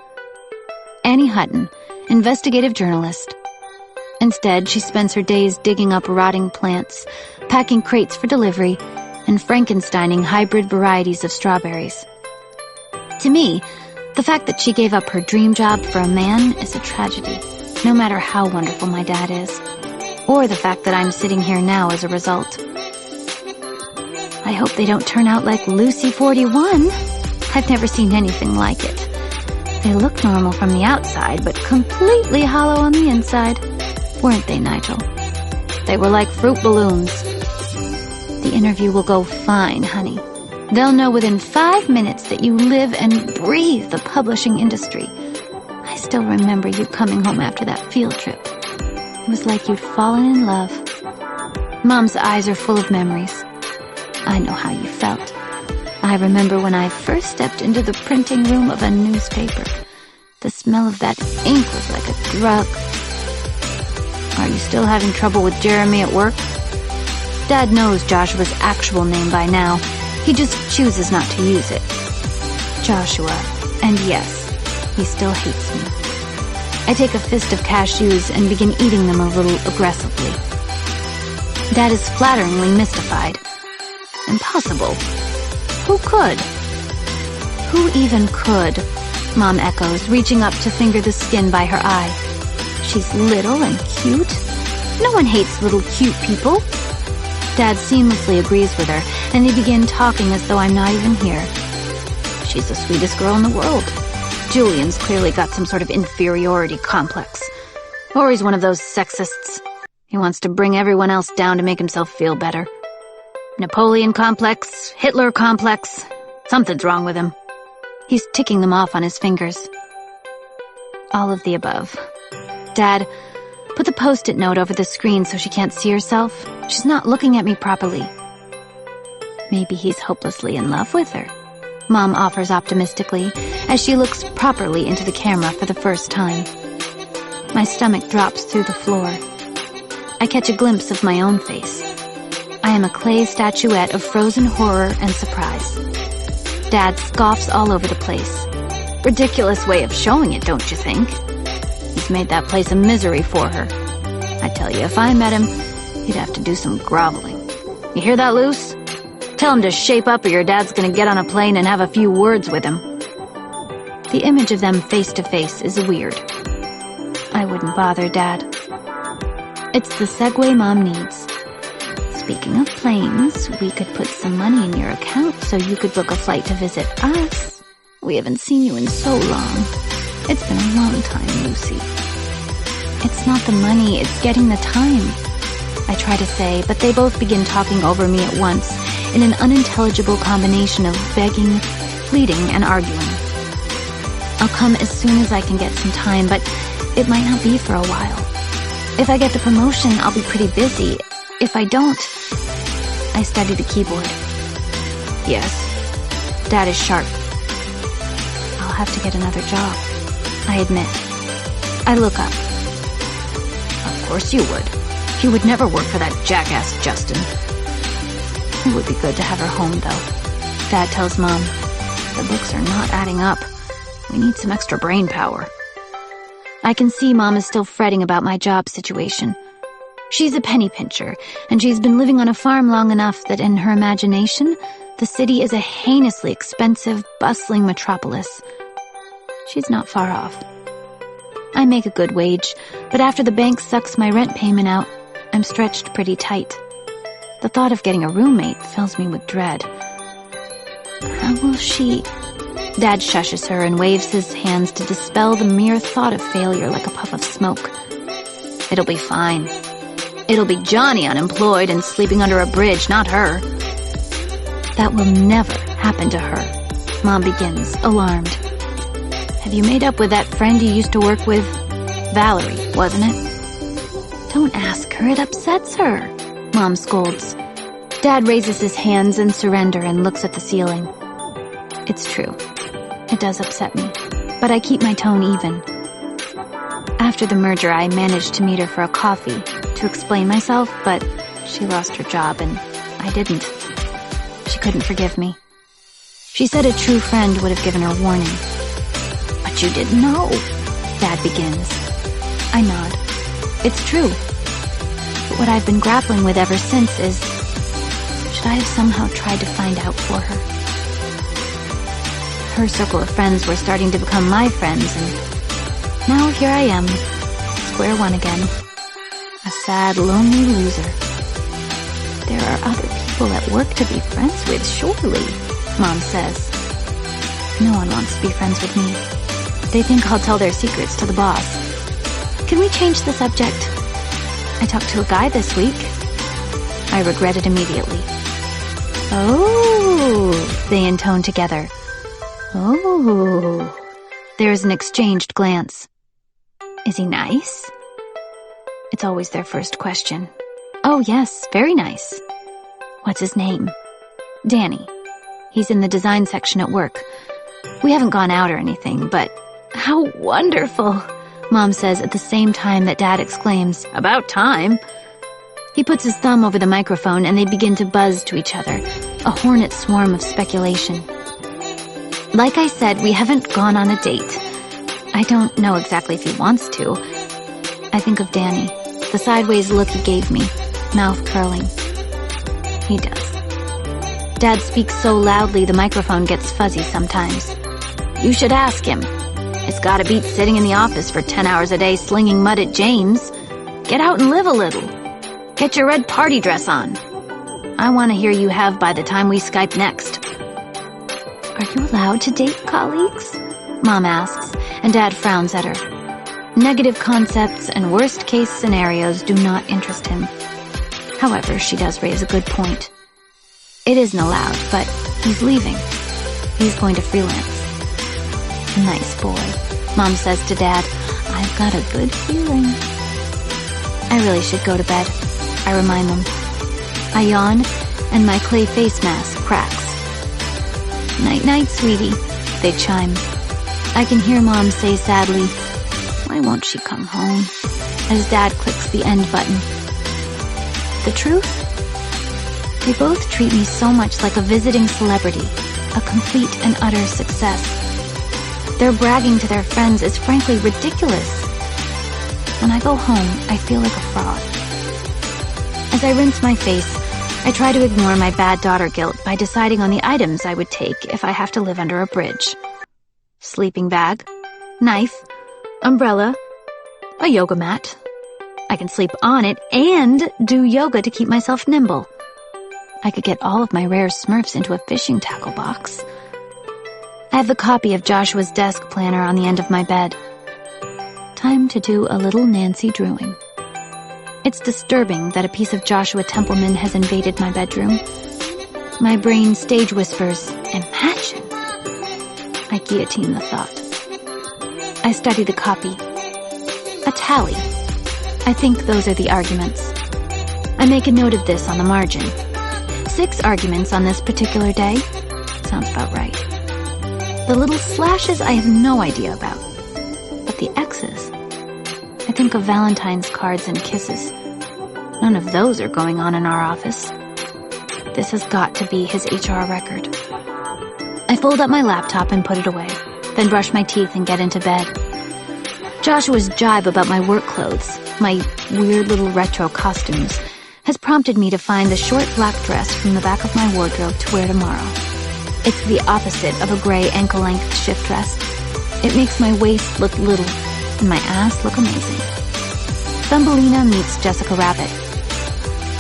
Annie Hutton, investigative journalist. Instead, she spends her days digging up rotting plants, packing crates for delivery, and Frankensteining hybrid varieties of strawberries. To me, the fact that she gave up her dream job for a man is a tragedy, no matter how wonderful my dad is, or the fact that I'm sitting here now as a result. I hope they don't turn out like Lucy 41. I've never seen anything like it. They look normal from the outside, but completely hollow on the inside. Weren't they, Nigel? They were like fruit balloons. The interview will go fine, honey. They'll know within 5 minutes that you live and breathe the publishing industry. I still remember you coming home after that field trip. It was like you'd fallen in love. Mom's eyes are full of memories. I know how you felt. I remember when I first stepped into the printing room of a newspaper. The smell of that ink was like a drug. Are you still having trouble with Jeremy at work? Dad knows Joshua's actual name by now. He just chooses not to use it. Joshua. And yes, he still hates me. I take a fist of cashews and begin eating them a little aggressively. Dad is flatteringly mystified. Impossible. Who could? Who even could? Mom echoes, reaching up to finger the skin by her eye. She's little and cute. No one hates little cute people. Dad seamlessly agrees with her, and they begin talking as though I'm not even here. She's the sweetest girl in the world. Julian's clearly got some sort of inferiority complex. Or he's one of those sexists. He wants to bring everyone else down to make himself feel better. Napoleon complex, Hitler complex. Something's wrong with him. He's ticking them off on his fingers. All of the above. Dad, put the post-it note over the screen so she can't see herself. She's not looking at me properly. Maybe he's hopelessly in love with her, Mom offers optimistically as she looks properly into the camera for the first time. My stomach drops through the floor. I catch a glimpse of my own face. I am a clay statuette of frozen horror and surprise. Dad scoffs all over the place. Ridiculous way of showing it, don't you think? He's made that place a misery for her. I tell you, if I met him, he'd have to do some groveling. You hear that, Luce? Tell him to shape up or your dad's gonna get on a plane and have a few words with him. The image of them face to face is weird. I wouldn't bother, Dad. It's the segue Mom needs. Speaking of planes, we could put some money in your account so you could book a flight to visit us. We haven't seen you in so long. It's been a long time, Lucy. It's not the money, it's getting the time. I try to say, but they both begin talking over me at once in an unintelligible combination of begging, pleading, and arguing. I'll come as soon as I can get some time, but it might not be for a while. If I get the promotion, I'll be pretty busy. If I don't, I study the keyboard. Yes, Dad is sharp. I'll have to get another job, I admit. I look up. Of course you would. You would never work for that jackass Justin. It would be good to have her home, though. Dad tells Mom, the books are not adding up. We need some extra brain power. I can see Mom is still fretting about my job situation. She's a penny pincher, and she's been living on a farm long enough that in her imagination, the city is a heinously expensive, bustling metropolis. She's not far off. I make a good wage, but after the bank sucks my rent payment out, I'm stretched pretty tight. The thought of getting a roommate fills me with dread. How will she... Dad shushes her and waves his hands to dispel the mere thought of failure like a puff of smoke. It'll be fine. It'll be Johnny unemployed and sleeping under a bridge, not her. That will never happen to her, Mom begins, alarmed. Have you made up with that friend you used to work with? Valerie, wasn't it? Don't ask her, it upsets her, Mom scolds. Dad raises his hands in surrender and looks at the ceiling. It's true. It does upset me, but I keep my tone even. After the merger, I managed to meet her for a coffee to explain myself, but she lost her job and I didn't. She couldn't forgive me. She said a true friend would have given her warning. But you didn't know, Dad begins. I nod. It's true. But what I've been grappling with ever since is, should I have somehow tried to find out for her? Her circle of friends were starting to become my friends, and now here I am, square one again. A sad, lonely loser. There are other people at work to be friends with, surely, Mom says. No one wants to be friends with me. They think I'll tell their secrets to the boss. Can we change the subject? I talked to a guy this week. I regret it immediately. Oh, they intone together. Oh. There's an exchanged glance. Is he nice? It's always their first question. Oh, yes, very nice. What's his name? Danny. He's in the design section at work. We haven't gone out or anything, but how wonderful, Mom says at the same time that Dad exclaims, about time. He puts his thumb over the microphone and they begin to buzz to each other, a hornet swarm of speculation. Like I said, we haven't gone on a date. I don't know exactly if he wants to. I think of Danny, the sideways look he gave me, mouth curling. He does. Dad speaks so loudly the microphone gets fuzzy sometimes. You should ask him. It's gotta beat sitting in the office for 10 hours a day slinging mud at James. Get out and live a little. Get your red party dress on. I want to hear you have by the time we Skype next. Are you allowed to date colleagues? Mom asks, and Dad frowns at her. Negative concepts and worst-case scenarios do not interest him. However, she does raise a good point. It isn't allowed, but he's leaving. He's going to freelance. Nice boy, Mom says to Dad. I've got a good feeling. I really should go to bed, I remind them. I yawn, and my clay face mask cracks. Night-night, sweetie, they chime. I can hear Mom say sadly, why won't she come home? As Dad clicks the end button. The truth? They both treat me so much like a visiting celebrity, a complete and utter success. Their bragging to their friends is frankly ridiculous. When I go home, I feel like a fraud. As I rinse my face, I try to ignore my bad daughter guilt by deciding on the items I would take if I have to live under a bridge. Sleeping bag, knife, umbrella, a yoga mat. I can sleep on it and do yoga to keep myself nimble. I could get all of my rare Smurfs into a fishing tackle box. I have the copy of Joshua's desk planner on the end of my bed. Time to do a little Nancy Drewing. It's disturbing that a piece of Joshua Templeman has invaded my bedroom. My brain stage whispers, imagine. I guillotine the thought. I study the copy. A tally. I think those are the arguments. I make a note of this on the margin. 6 arguments on this particular day. Sounds about right. The little slashes I have no idea about. But the X's. I think of Valentine's cards and kisses. None of those are going on in our office. This has got to be his HR record. I fold up my laptop and put it away, then brush my teeth and get into bed. Joshua's jibe about my work clothes, my weird little retro costumes, has prompted me to find the short black dress from the back of my wardrobe to wear tomorrow. It's the opposite of a gray ankle-length shift dress. It makes my waist look little and my ass look amazing. Thumbelina meets Jessica Rabbit.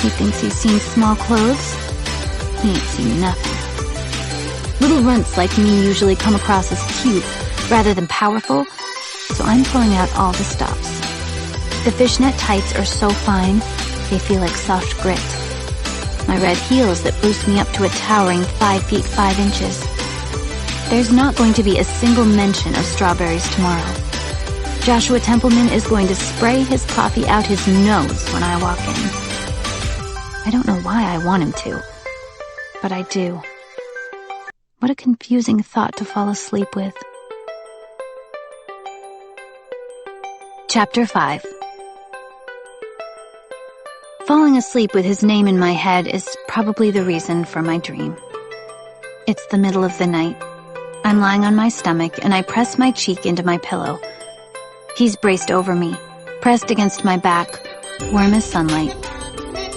He thinks he's seen small clothes. He ain't seen nothing. Little runts like me usually come across as cute rather than powerful, so I'm pulling out all the stops. The fishnet tights are so fine, they feel like soft grit. My red heels that boost me up to a towering 5 feet 5 inches. There's not going to be a single mention of strawberries tomorrow. Joshua Templeman is going to spray his coffee out his nose when I walk in. I don't know why I want him to, but I do. What a confusing thought to fall asleep with. Chapter 5. Falling asleep with his name in my head is probably the reason for my dream. It's the middle of the night. I'm lying on my stomach and I press my cheek into my pillow. He's braced over me, pressed against my back, warm as sunlight.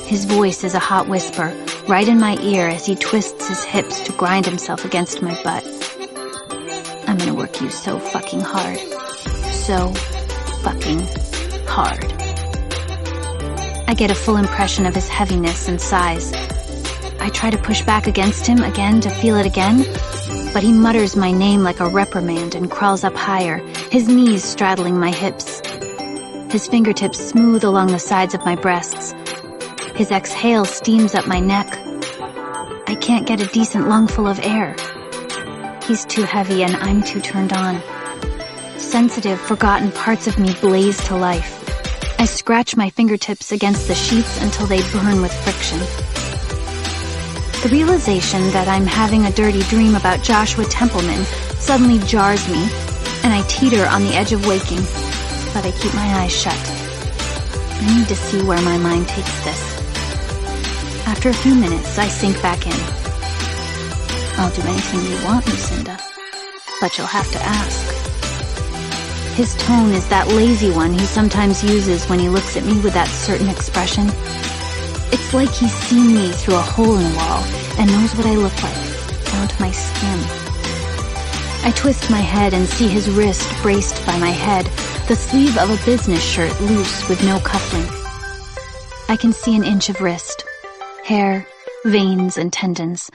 His voice is a hot whisper, right in my ear as he twists his hips to grind himself against my butt. I'm gonna work you so fucking hard. So fucking hard. I get a full impression of his heaviness and size. I try to push back against him again to feel it again, but he mutters my name like a reprimand and crawls up higher, his knees straddling my hips. His fingertips smooth along the sides of my breasts. His exhale steams up my neck. I can't get a decent lungful of air. He's too heavy and I'm too turned on. Sensitive, forgotten parts of me blaze to life. I scratch my fingertips against the sheets until they burn with friction. The realization that I'm having a dirty dream about Joshua Templeman suddenly jars me, and I teeter on the edge of waking, but I keep my eyes shut. I need to see where my mind takes this. After a few minutes, I sink back in. I'll do anything you want, Lucinda, but you'll have to ask. His tone is that lazy one he sometimes uses when he looks at me with that certain expression. It's like he's seen me through a hole in the wall and knows what I look like, down to my skin. I twist my head and see his wrist braced by my head, the sleeve of a business shirt loose with no cufflink. I can see an inch of wrist, hair, veins, and tendons.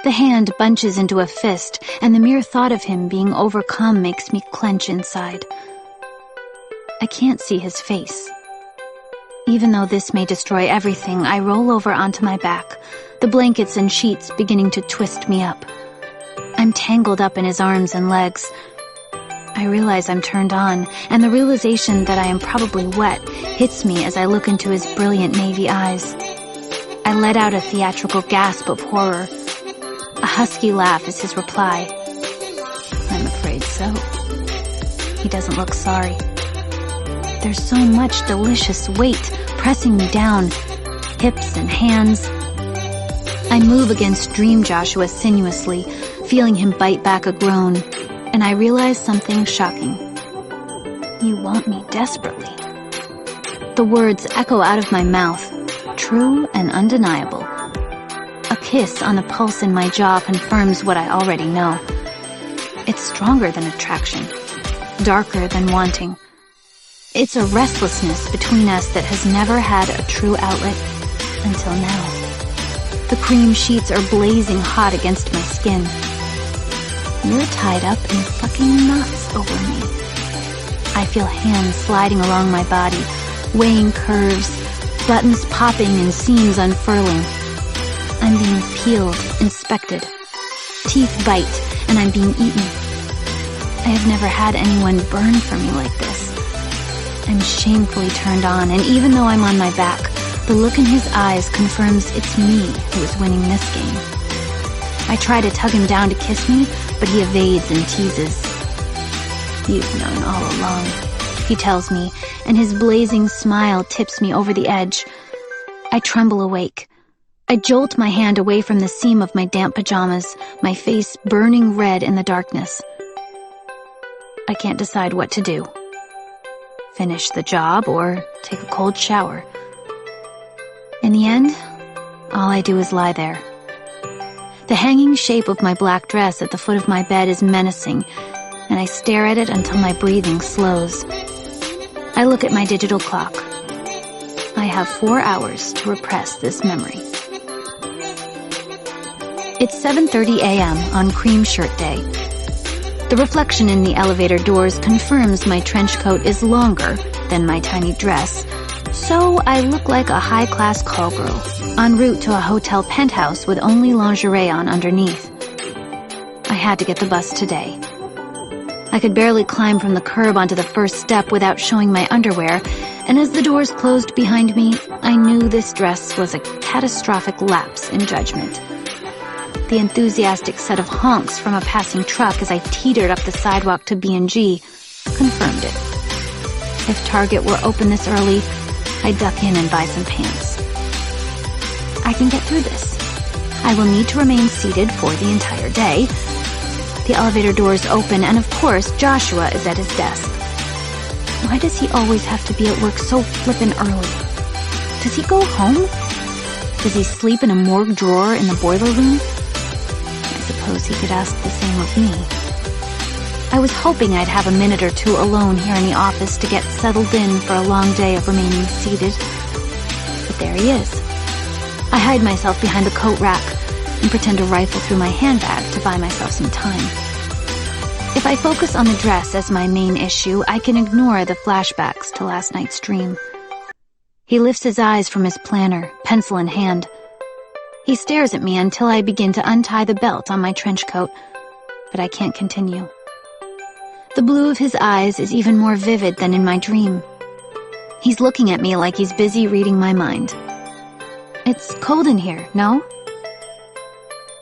The hand bunches into a fist, and the mere thought of him being overcome makes me clench inside. I can't see his face. Even though this may destroy everything, I roll over onto my back, the blankets and sheets beginning to twist me up. I'm tangled up in his arms and legs. I realize I'm turned on, and the realization that I am probably wet hits me as I look into his brilliant navy eyes. I let out a theatrical gasp of horror. A husky laugh is his reply. I'm afraid so. He doesn't look sorry. There's so much delicious weight pressing me down, hips and hands. I move against Dream Joshua sinuously, feeling him bite back a groan, and I realize something shocking. You want me desperately. The words echo out of my mouth, true and undeniable. A kiss on the pulse in my jaw confirms what I already know. It's stronger than attraction, darker than wanting. It's a restlessness between us that has never had a true outlet until now. The cream sheets are blazing hot against my skin. You're tied up in fucking knots over me. I feel hands sliding along my body, weighing curves, buttons popping and seams unfurling. I'm being peeled, inspected. Teeth bite, and I'm being eaten. I have never had anyone burn for me like this. I'm shamefully turned on, and even though I'm on my back, the look in his eyes confirms it's me who is winning this game. I try to tug him down to kiss me, but he evades and teases. You've known all along, he tells me, and his blazing smile tips me over the edge. I tremble awake. I jolt my hand away from the seam of my damp pajamas, my face burning red in the darkness. I can't decide what to do. Finish the job or take a cold shower. In the end, all I do is lie there. The hanging shape of my black dress at the foot of my bed is menacing, and I stare at it until my breathing slows. I look at my digital clock. I have 4 hours to repress this memory. It's 7:30 a.m. on Cream Shirt Day. The reflection in the elevator doors confirms my trench coat is longer than my tiny dress, so I look like a high-class call girl, en route to a hotel penthouse with only lingerie on underneath. I had to get the bus today. I could barely climb from the curb onto the first step without showing my underwear, and as the doors closed behind me, I knew this dress was a catastrophic lapse in judgment. The enthusiastic set of honks from a passing truck as I teetered up the sidewalk to B&G confirmed it. If Target were open this early, I'd duck in and buy some pants. I can get through this. I will need to remain seated for the entire day. The elevator doors open, and of course, Joshua is at his desk. Why does he always have to be at work so flippin' early? Does he go home? Does he sleep in a morgue drawer in the boiler room? I suppose he could ask the same of me. I was hoping I'd have a minute or two alone here in the office to get settled in for a long day of remaining seated. But there he is. I hide myself behind the coat rack and pretend to rifle through my handbag to buy myself some time. If I focus on the dress as my main issue, I can ignore the flashbacks to last night's dream. He lifts his eyes from his planner, pencil in hand. He stares at me until I begin to untie the belt on my trench coat, but I can't continue. The blue of his eyes is even more vivid than in my dream. He's looking at me like he's busy reading my mind. It's cold in here, no?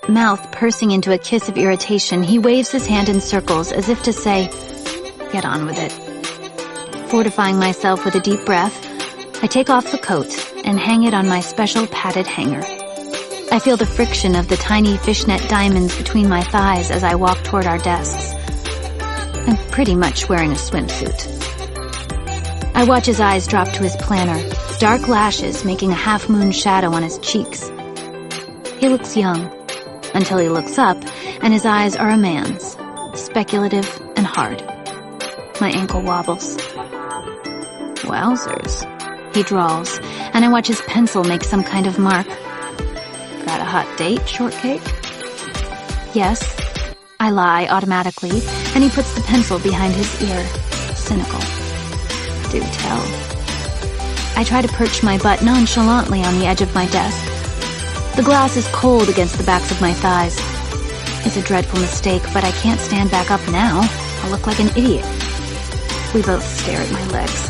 Mouth pursing into a kiss of irritation, he waves his hand in circles as if to say, "Get on with it." Fortifying myself with a deep breath, I take off the coat and hang it on my special padded hanger. I feel the friction of the tiny fishnet diamonds between my thighs as I walk toward our desks. I'm pretty much wearing a swimsuit. I watch his eyes drop to his planner, dark lashes making a half-moon shadow on his cheeks. He looks young, until he looks up, and his eyes are a man's, speculative and hard. My ankle wobbles. Wowzers, he drawls, and I watch his pencil make some kind of mark. Got a hot date, shortcake? Yes, I lie automatically, and he puts the pencil behind his ear, cynical. Do tell. I try to perch my butt nonchalantly on the edge of my desk. The glass is cold against the backs of my thighs. It's a dreadful mistake, but I can't stand back up now. I'll look like an idiot. We both stare at my legs.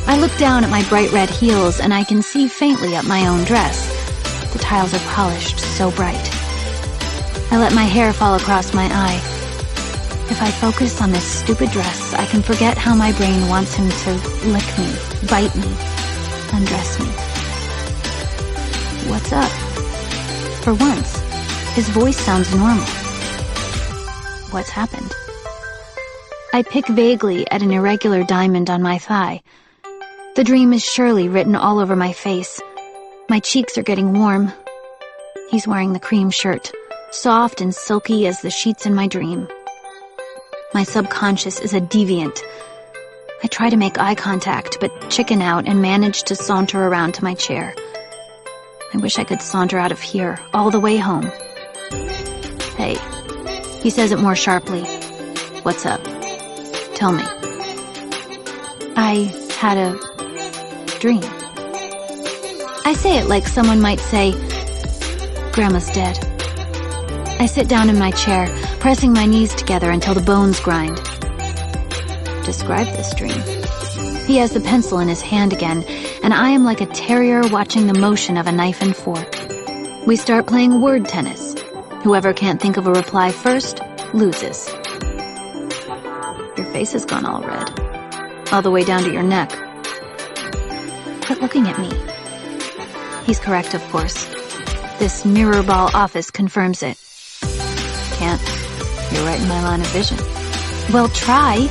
I look down at my bright red heels, and I can see faintly up my own dress. The tiles are polished, so bright. I let my hair fall across my eye. If I focus on this stupid dress, I can forget how my brain wants him to lick me, bite me, undress me. What's up? For once, his voice sounds normal. What's happened? I pick vaguely at an irregular diamond on my thigh. The dream is surely written all over my face. My cheeks are getting warm. He's wearing the cream shirt, soft and silky as the sheets in my dream. My subconscious is a deviant. I try to make eye contact, but chicken out and manage to saunter around to my chair. I wish I could saunter out of here, all the way home. Hey, he says it more sharply. What's up? Tell me. I had a dream. I say it like someone might say, Grandma's dead. I sit down in my chair, pressing my knees together until the bones grind. Describe this dream. He has the pencil in his hand again, and I am like a terrier watching the motion of a knife and fork. We start playing word tennis. Whoever can't think of a reply first loses. Your face has gone all red, all the way down to your neck. Quit looking at me. He's correct, of course. This mirror ball office confirms it. Can't. You're right in my line of vision. Well, try.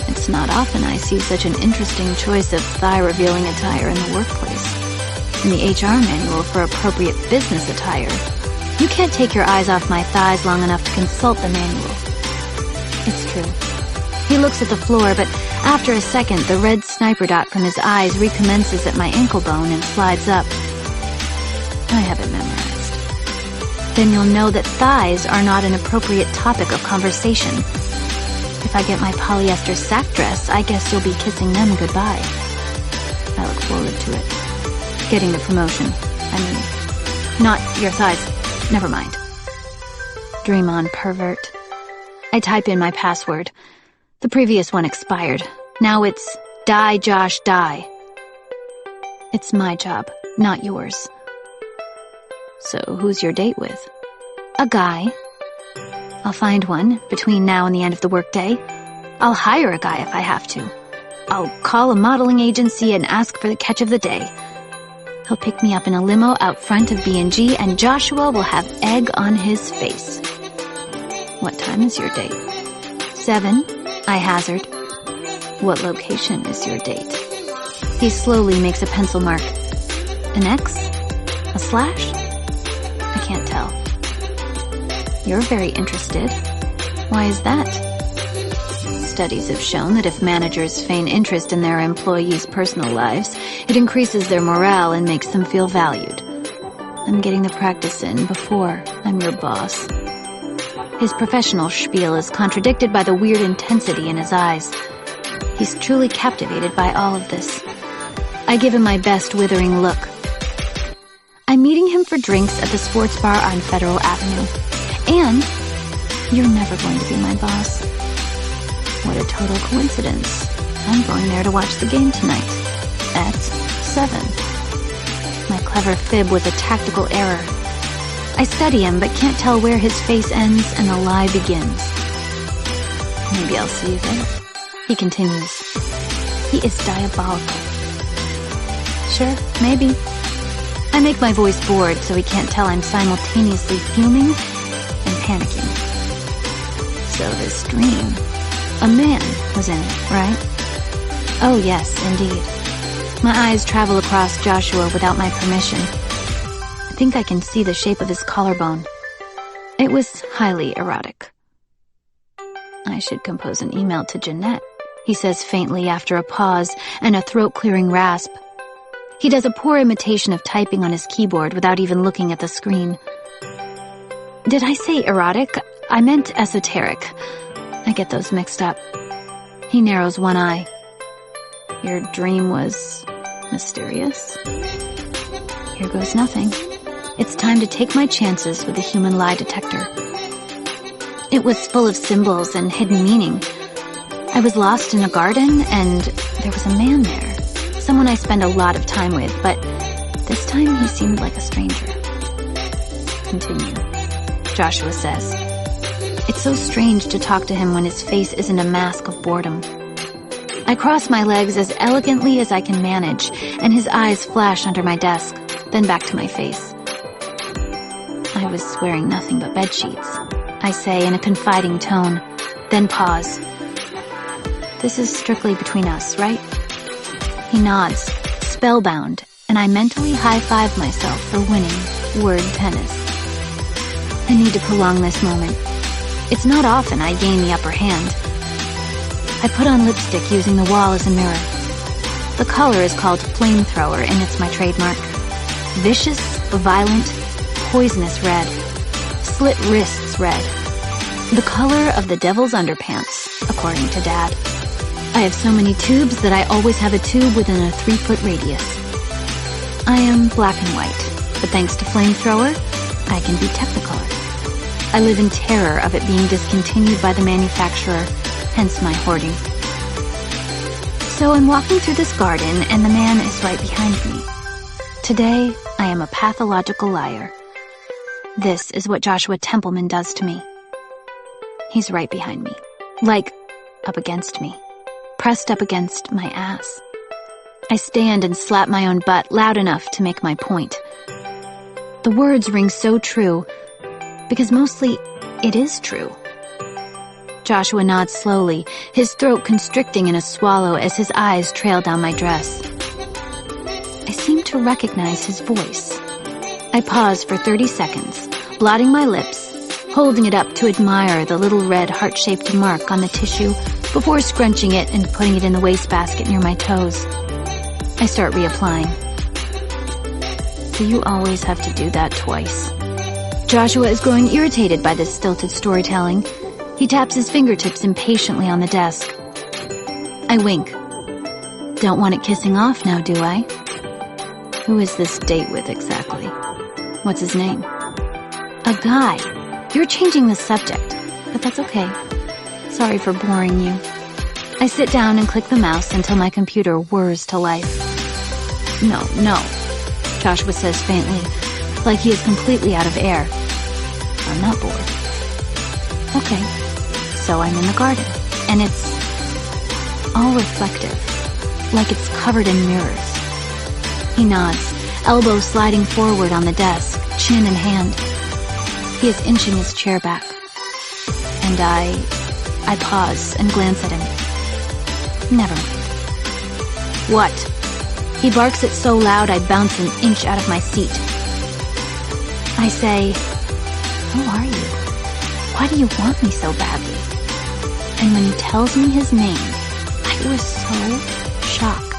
It's not often I see such an interesting choice of thigh-revealing attire in the workplace. In the HR manual for appropriate business attire, you can't take your eyes off my thighs long enough to consult the manual. It's true. He looks at the floor, but after a second, the red sniper dot from his eyes recommences at my ankle bone and slides up. I have it memorized. Then you'll know that thighs are not an appropriate topic of conversation. If I get my polyester sack dress, I guess you'll be kissing them goodbye. I look forward to it. Getting the promotion. I mean, not your thighs. Never mind. Dream on, pervert. I type in my password. The previous one expired. Now it's die, Josh, die. It's my job, not yours. So who's your date with? A guy. I'll find one between now and the end of the workday. I'll hire a guy if I have to. I'll call a modeling agency and ask for the catch of the day. He'll pick me up in a limo out front of B&G, and Joshua will have egg on his face. What time is your date? 7, I hazard. What location is your date? He slowly makes a pencil mark. An X? A slash? I can't tell. You're very interested. Why is that? Studies have shown that if managers feign interest in their employees' personal lives, it increases their morale and makes them feel valued. I'm getting the practice in before I'm your boss. His professional spiel is contradicted by the weird intensity in his eyes. He's truly captivated by all of this. I give him my best withering look. I'm meeting him for drinks at the sports bar on Federal Avenue. And you're never going to be my boss. What a total coincidence. I'm going there to watch the game tonight. At 7. My clever fib was a tactical error. I study him, but can't tell where his face ends and the lie begins. Maybe I'll see you there. He continues. He is diabolical. Sure, maybe. I make my voice bored so he can't tell I'm simultaneously fuming and panicking. So this dream, a man was in it, right? Oh yes, indeed. My eyes travel across Joshua without my permission. I think I can see the shape of his collarbone. It was highly erotic. I should compose an email to Jeanette, he says faintly after a pause and a throat-clearing rasp. He does a poor imitation of typing on his keyboard without even looking at the screen. Did I say erotic? I meant esoteric. I get those mixed up. He narrows one eye. Your dream was mysterious? Here goes nothing. It's time to take my chances with the human lie detector. It was full of symbols and hidden meaning. I was lost in a garden, and there was a man there. Someone I spend a lot of time with, but this time he seemed like a stranger. Continue, Joshua says. It's so strange to talk to him when his face isn't a mask of boredom. I cross my legs as elegantly as I can manage, and his eyes flash under my desk, then back to my face. I was wearing nothing but bedsheets, I say in a confiding tone, then pause. This is strictly between us, right? He nods, spellbound, and I mentally high-five myself for winning word tennis. I need to prolong this moment. It's not often I gain the upper hand. I put on lipstick using the wall as a mirror. The color is called flamethrower, and it's my trademark. Vicious, violent, poisonous red. Slit wrists red. The color of the devil's underpants, according to Dad. I have so many tubes that I always have a tube within a 3-foot radius. I am black and white, but thanks to flamethrower, I can be technicolor. I live in terror of it being discontinued by the manufacturer, hence my hoarding. So I'm walking through this garden, and the man is right behind me. Today, I am a pathological liar. This is what Joshua Templeman does to me. He's right behind me, like up against me, pressed up against my ass. I stand and slap my own butt loud enough to make my point. The words ring so true, because mostly it is true. Joshua nods slowly, his throat constricting in a swallow as his eyes trail down my dress. I seem to recognize his voice. I pause for 30 seconds, blotting my lips, holding it up to admire the little red heart-shaped mark on the tissue before scrunching it and putting it in the wastebasket near my toes. I start reapplying. Do you always have to do that twice? Joshua is growing irritated by this stilted storytelling. He taps his fingertips impatiently on the desk. I wink. Don't want it kissing off now, do I? Who is this date with exactly? What's his name? A guy. You're changing the subject, but that's okay. Sorry for boring you. I sit down and click the mouse until my computer whirs to life. No, Joshua says faintly. like he is completely out of air. I'm not bored. Okay, so I'm in the garden, and it's all reflective, like it's covered in mirrors. He nods, elbow sliding forward on the desk, chin in hand. He is inching his chair back, and I pause and glance at him. Never mind. What? He barks it so loud I bounce an inch out of my seat. I say, who are you? Why do you want me so badly? And when he tells me his name, I was so shocked.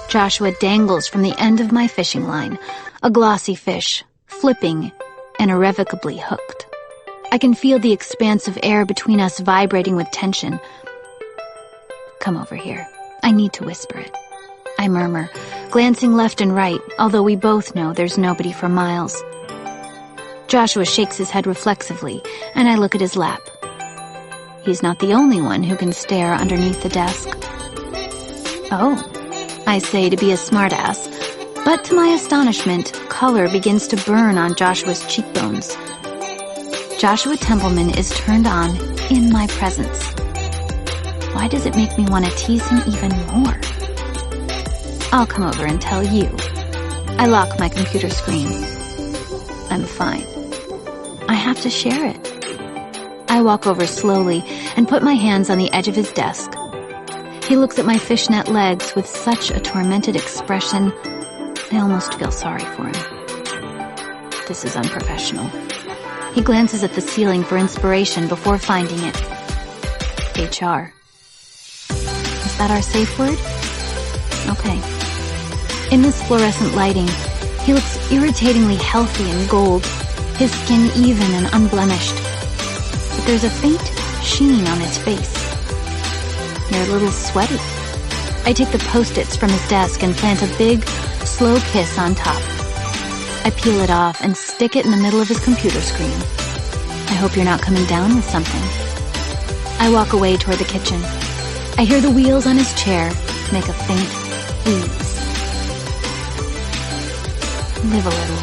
Joshua dangles from the end of my fishing line, a glossy fish, flipping and irrevocably hooked. I can feel the expanse of air between us vibrating with tension. Come over here. I need to whisper it. I murmur, glancing left and right, although we both know there's nobody for miles. Joshua shakes his head reflexively, and I look at his lap. He's not the only one who can stare underneath the desk. Oh, I say to be a smartass, but to my astonishment, color begins to burn on Joshua's cheekbones. Joshua Templeman is turned on in my presence. Why does it make me want to tease him even more? I'll come over and tell you. I lock my computer screen. I'm fine. I have to share it. I walk over slowly and put my hands on the edge of his desk. He looks at my fishnet legs with such a tormented expression, I almost feel sorry for him. This is unprofessional. He glances at the ceiling for inspiration before finding it. HR. Is that our safe word? Okay. In this fluorescent lighting, he looks irritatingly healthy and gold, his skin even and unblemished. But there's a faint sheen on his face. You're a little sweaty. I take the Post-its from his desk and plant a big, slow kiss on top. I peel it off and stick it in the middle of his computer screen. I hope you're not coming down with something. I walk away toward the kitchen. I hear the wheels on his chair make a faint wheeze. Live a little.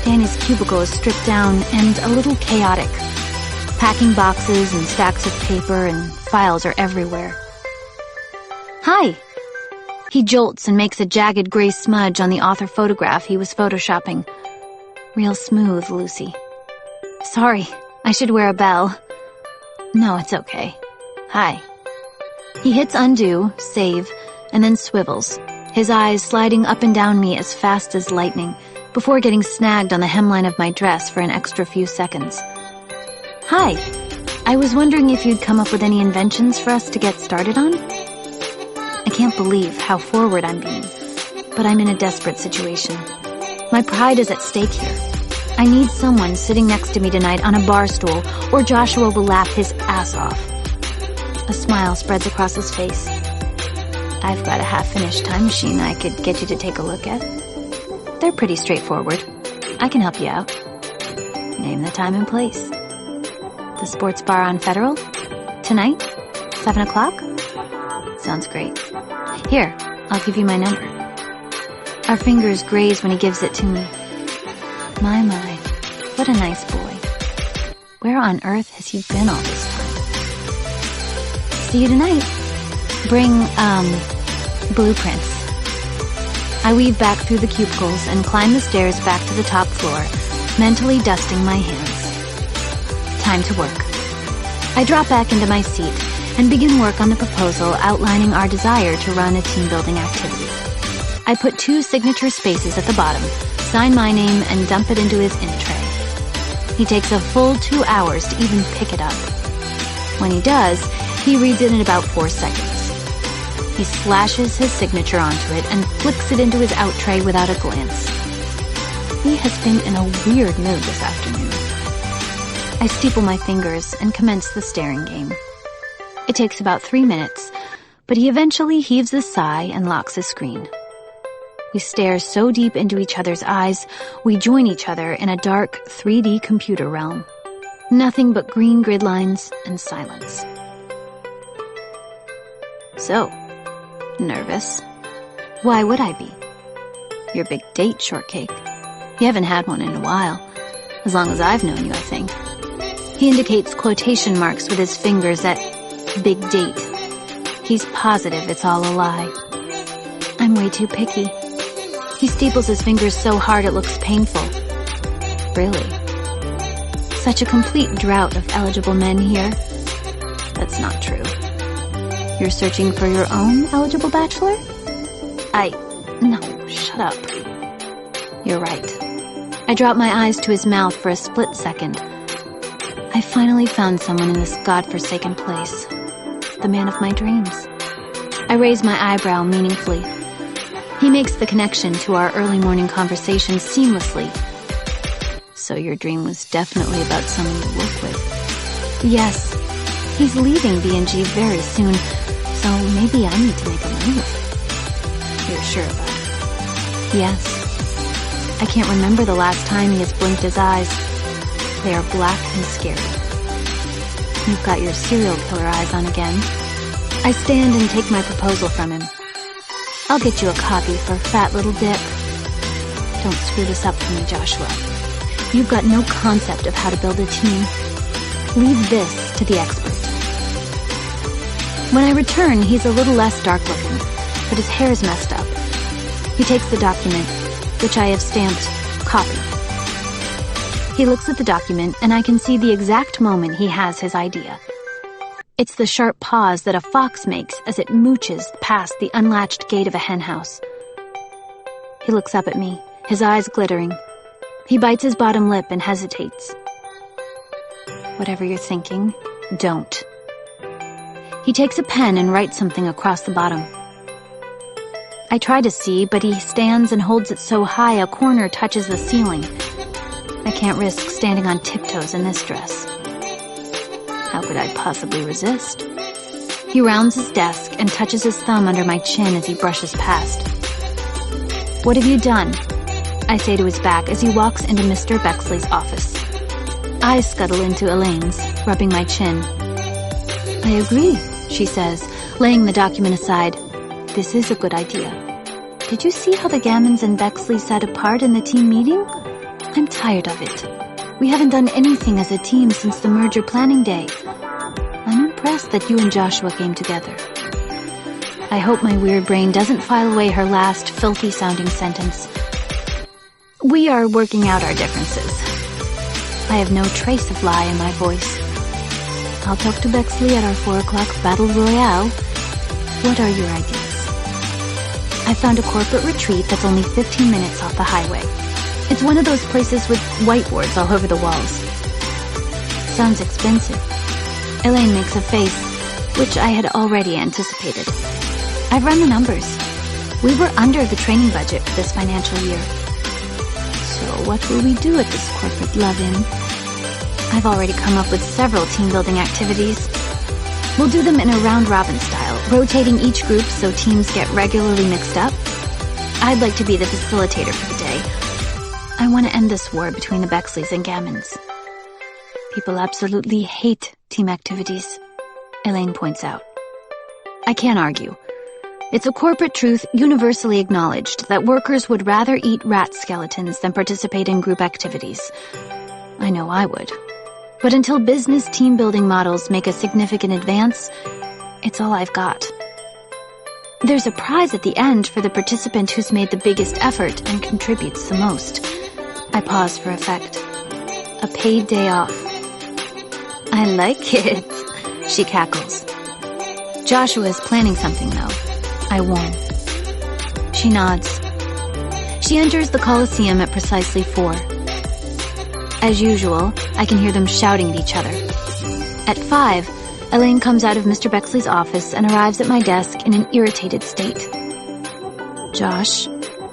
Danny's cubicle is stripped down and a little chaotic. Packing boxes and stacks of paper and files are everywhere. Hi! He jolts and makes a jagged gray smudge on the author photograph he was photoshopping. Real smooth, Lucy. Sorry, I should wear a bell. No, it's okay. Hi. He hits undo, save, and then swivels, his eyes sliding up and down me as fast as lightning, before getting snagged on the hemline of my dress for an extra few seconds. Hi. I was wondering if you'd come up with any inventions for us to get started on? I can't believe how forward I'm being, but I'm in a desperate situation. My pride is at stake here. I need someone sitting next to me tonight on a bar stool, or Joshua will laugh his ass off. A smile spreads across his face. I've got a half-finished time machine I could get you to take a look at. They're pretty straightforward. I can help you out. Name the time and place. The sports bar on Federal? Tonight? 7 o'clock? Sounds great. Here, I'll give you my number. Our fingers graze when he gives it to me. My, what a nice boy. Where on earth has he been all this time? See you tonight. Bring, blueprints. I weave back through the cubicles and climb the stairs back to the top floor, mentally dusting my hands. Time to work. I drop back into my seat and begin work on the proposal outlining our desire to run a team-building activity. I put 2 signature spaces at the bottom, sign my name, and dump it into his in tray. He takes a full 2 hours to even pick it up. When he does, he reads it in about 4 seconds. He slashes his signature onto it and flicks it into his out tray without a glance. He has been in a weird mood this afternoon. I steeple my fingers and commence the staring game. It takes about 3 minutes, but he eventually heaves a sigh and locks his screen. We stare so deep into each other's eyes, we join each other in a dark 3D computer realm. Nothing but green grid lines and silence. So, nervous? Why would I be? Your big date, Shortcake. You haven't had one in a while. As long as I've known you, I think. He indicates quotation marks with his fingers at big date. He's positive it's all a lie. I'm way too picky. He steeples his fingers so hard it looks painful. Really? Such a complete drought of eligible men here? That's not true. You're searching for your own eligible bachelor? No, shut up. You're right. I drop my eyes to his mouth for a split second. I finally found someone in this godforsaken place. The man of my dreams. I raise my eyebrow meaningfully. He makes the connection to our early morning conversation seamlessly. So your dream was definitely about someone you work with. Yes. He's leaving B&G very soon, so maybe I need to make a move. You're sure about it? Yes. I can't remember the last time he has blinked his eyes. They are black and scary. You've got your serial killer eyes on again. I stand and take my proposal from him. I'll get you a copy for Fat Little Dick. Don't screw this up for me, Joshua. You've got no concept of how to build a team. Leave this to the expert. When I return, he's a little less dark-looking, but his hair's messed up. He takes the document, which I have stamped copy. He looks at the document, and I can see the exact moment he has his idea. It's the sharp pause that a fox makes as it mooches past the unlatched gate of a henhouse. He looks up at me, his eyes glittering. He bites his bottom lip and hesitates. Whatever you're thinking, don't. He takes a pen and writes something across the bottom. I try to see, but he stands and holds it so high a corner touches the ceiling. I can't risk standing on tiptoes in this dress. How could I possibly resist? He rounds his desk and touches his thumb under my chin as he brushes past. What have you done? I say to his back as he walks into Mr. Bexley's office. I scuttle into Elaine's, rubbing my chin. I agree, she says, laying the document aside. This is a good idea. Did you see how the Gamins and Bexley sat apart in the team meeting? I'm tired of it. We haven't done anything as a team since the merger planning day. I'm impressed that you and Joshua came together. I hope my weird brain doesn't file away her last filthy-sounding sentence. We are working out our differences. I have no trace of lie in my voice. I'll talk to Bexley at our 4 o'clock battle royale. What are your ideas? I found a corporate retreat that's only 15 minutes off the highway. It's one of those places with whiteboards all over the walls. Sounds expensive. Elaine makes a face, which I had already anticipated. I've run the numbers. We were under the training budget for this financial year. So what will we do at this corporate love-in? I've already come up with several team-building activities. We'll do them in a round-robin style, rotating each group so teams get regularly mixed up. I'd like to be the facilitator for the day. I want to end this war between the Bexleys and Gamins. People absolutely hate team activities, Elaine points out. I can't argue. It's a corporate truth universally acknowledged that workers would rather eat rat skeletons than participate in group activities. I know I would. But until business team-building models make a significant advance, it's all I've got. There's a prize at the end for the participant who's made the biggest effort and contributes the most. I pause for effect. A paid day off. I like it, she cackles. Joshua is planning something, though. I won't. She nods. She enters the Coliseum at precisely 4. As usual, I can hear them shouting at each other. At 5, Elaine comes out of Mr. Bexley's office and arrives at my desk in an irritated state. Josh,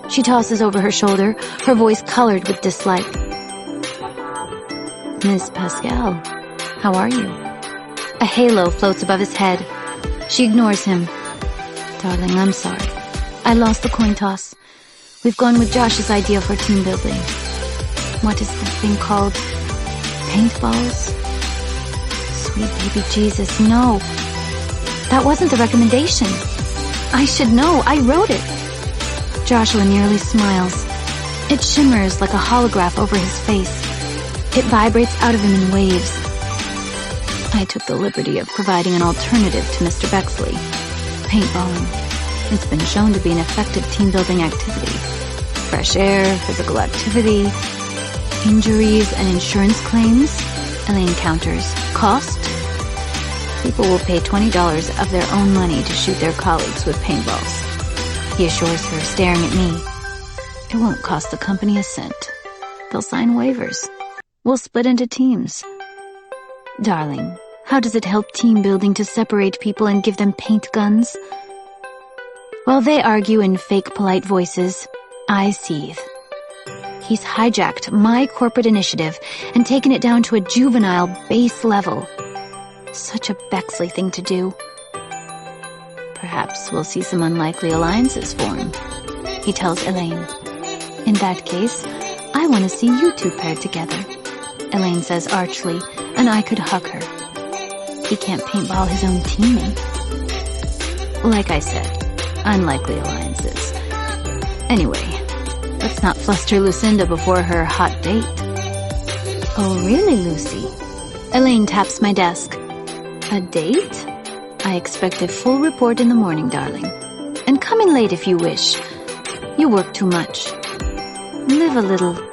she tosses over her shoulder, her voice colored with dislike. Miss Pascal, how are you? A halo floats above his head. She ignores him. Darling, I'm sorry. I lost the coin toss. We've gone with Josh's idea for team building. What is that thing called? Paintballs? Sweet baby Jesus, no. That wasn't the recommendation. I should know. I wrote it. Joshua nearly smiles. It shimmers like a holograph over his face. It vibrates out of him in waves. I took the liberty of providing an alternative to Mr. Bexley. Paintballing. It's been shown to be an effective team-building activity. Fresh air, physical activity, injuries and insurance claims, Elaine counters. Cost? People will pay $20 of their own money to shoot their colleagues with paintballs. He assures her, staring at me. It won't cost the company a cent. They'll sign waivers. We'll split into teams. Darling, how does it help team building to separate people and give them paint guns? While they argue in fake polite voices, I seethe. He's hijacked my corporate initiative and taken it down to a juvenile base level. Such a Bexley thing to do. Perhaps we'll see some unlikely alliances form, he tells Elaine. In that case, I want to see you two paired together, Elaine says archly, and I could hug her. He can't paintball his own teammate. Like I said, unlikely alliances. Anyway, let's not fluster Lucinda before her hot date. Oh, really, Lucy? Elaine taps my desk. A date? I expect a full report in the morning, darling. And come in late if you wish. You work too much. Live a little.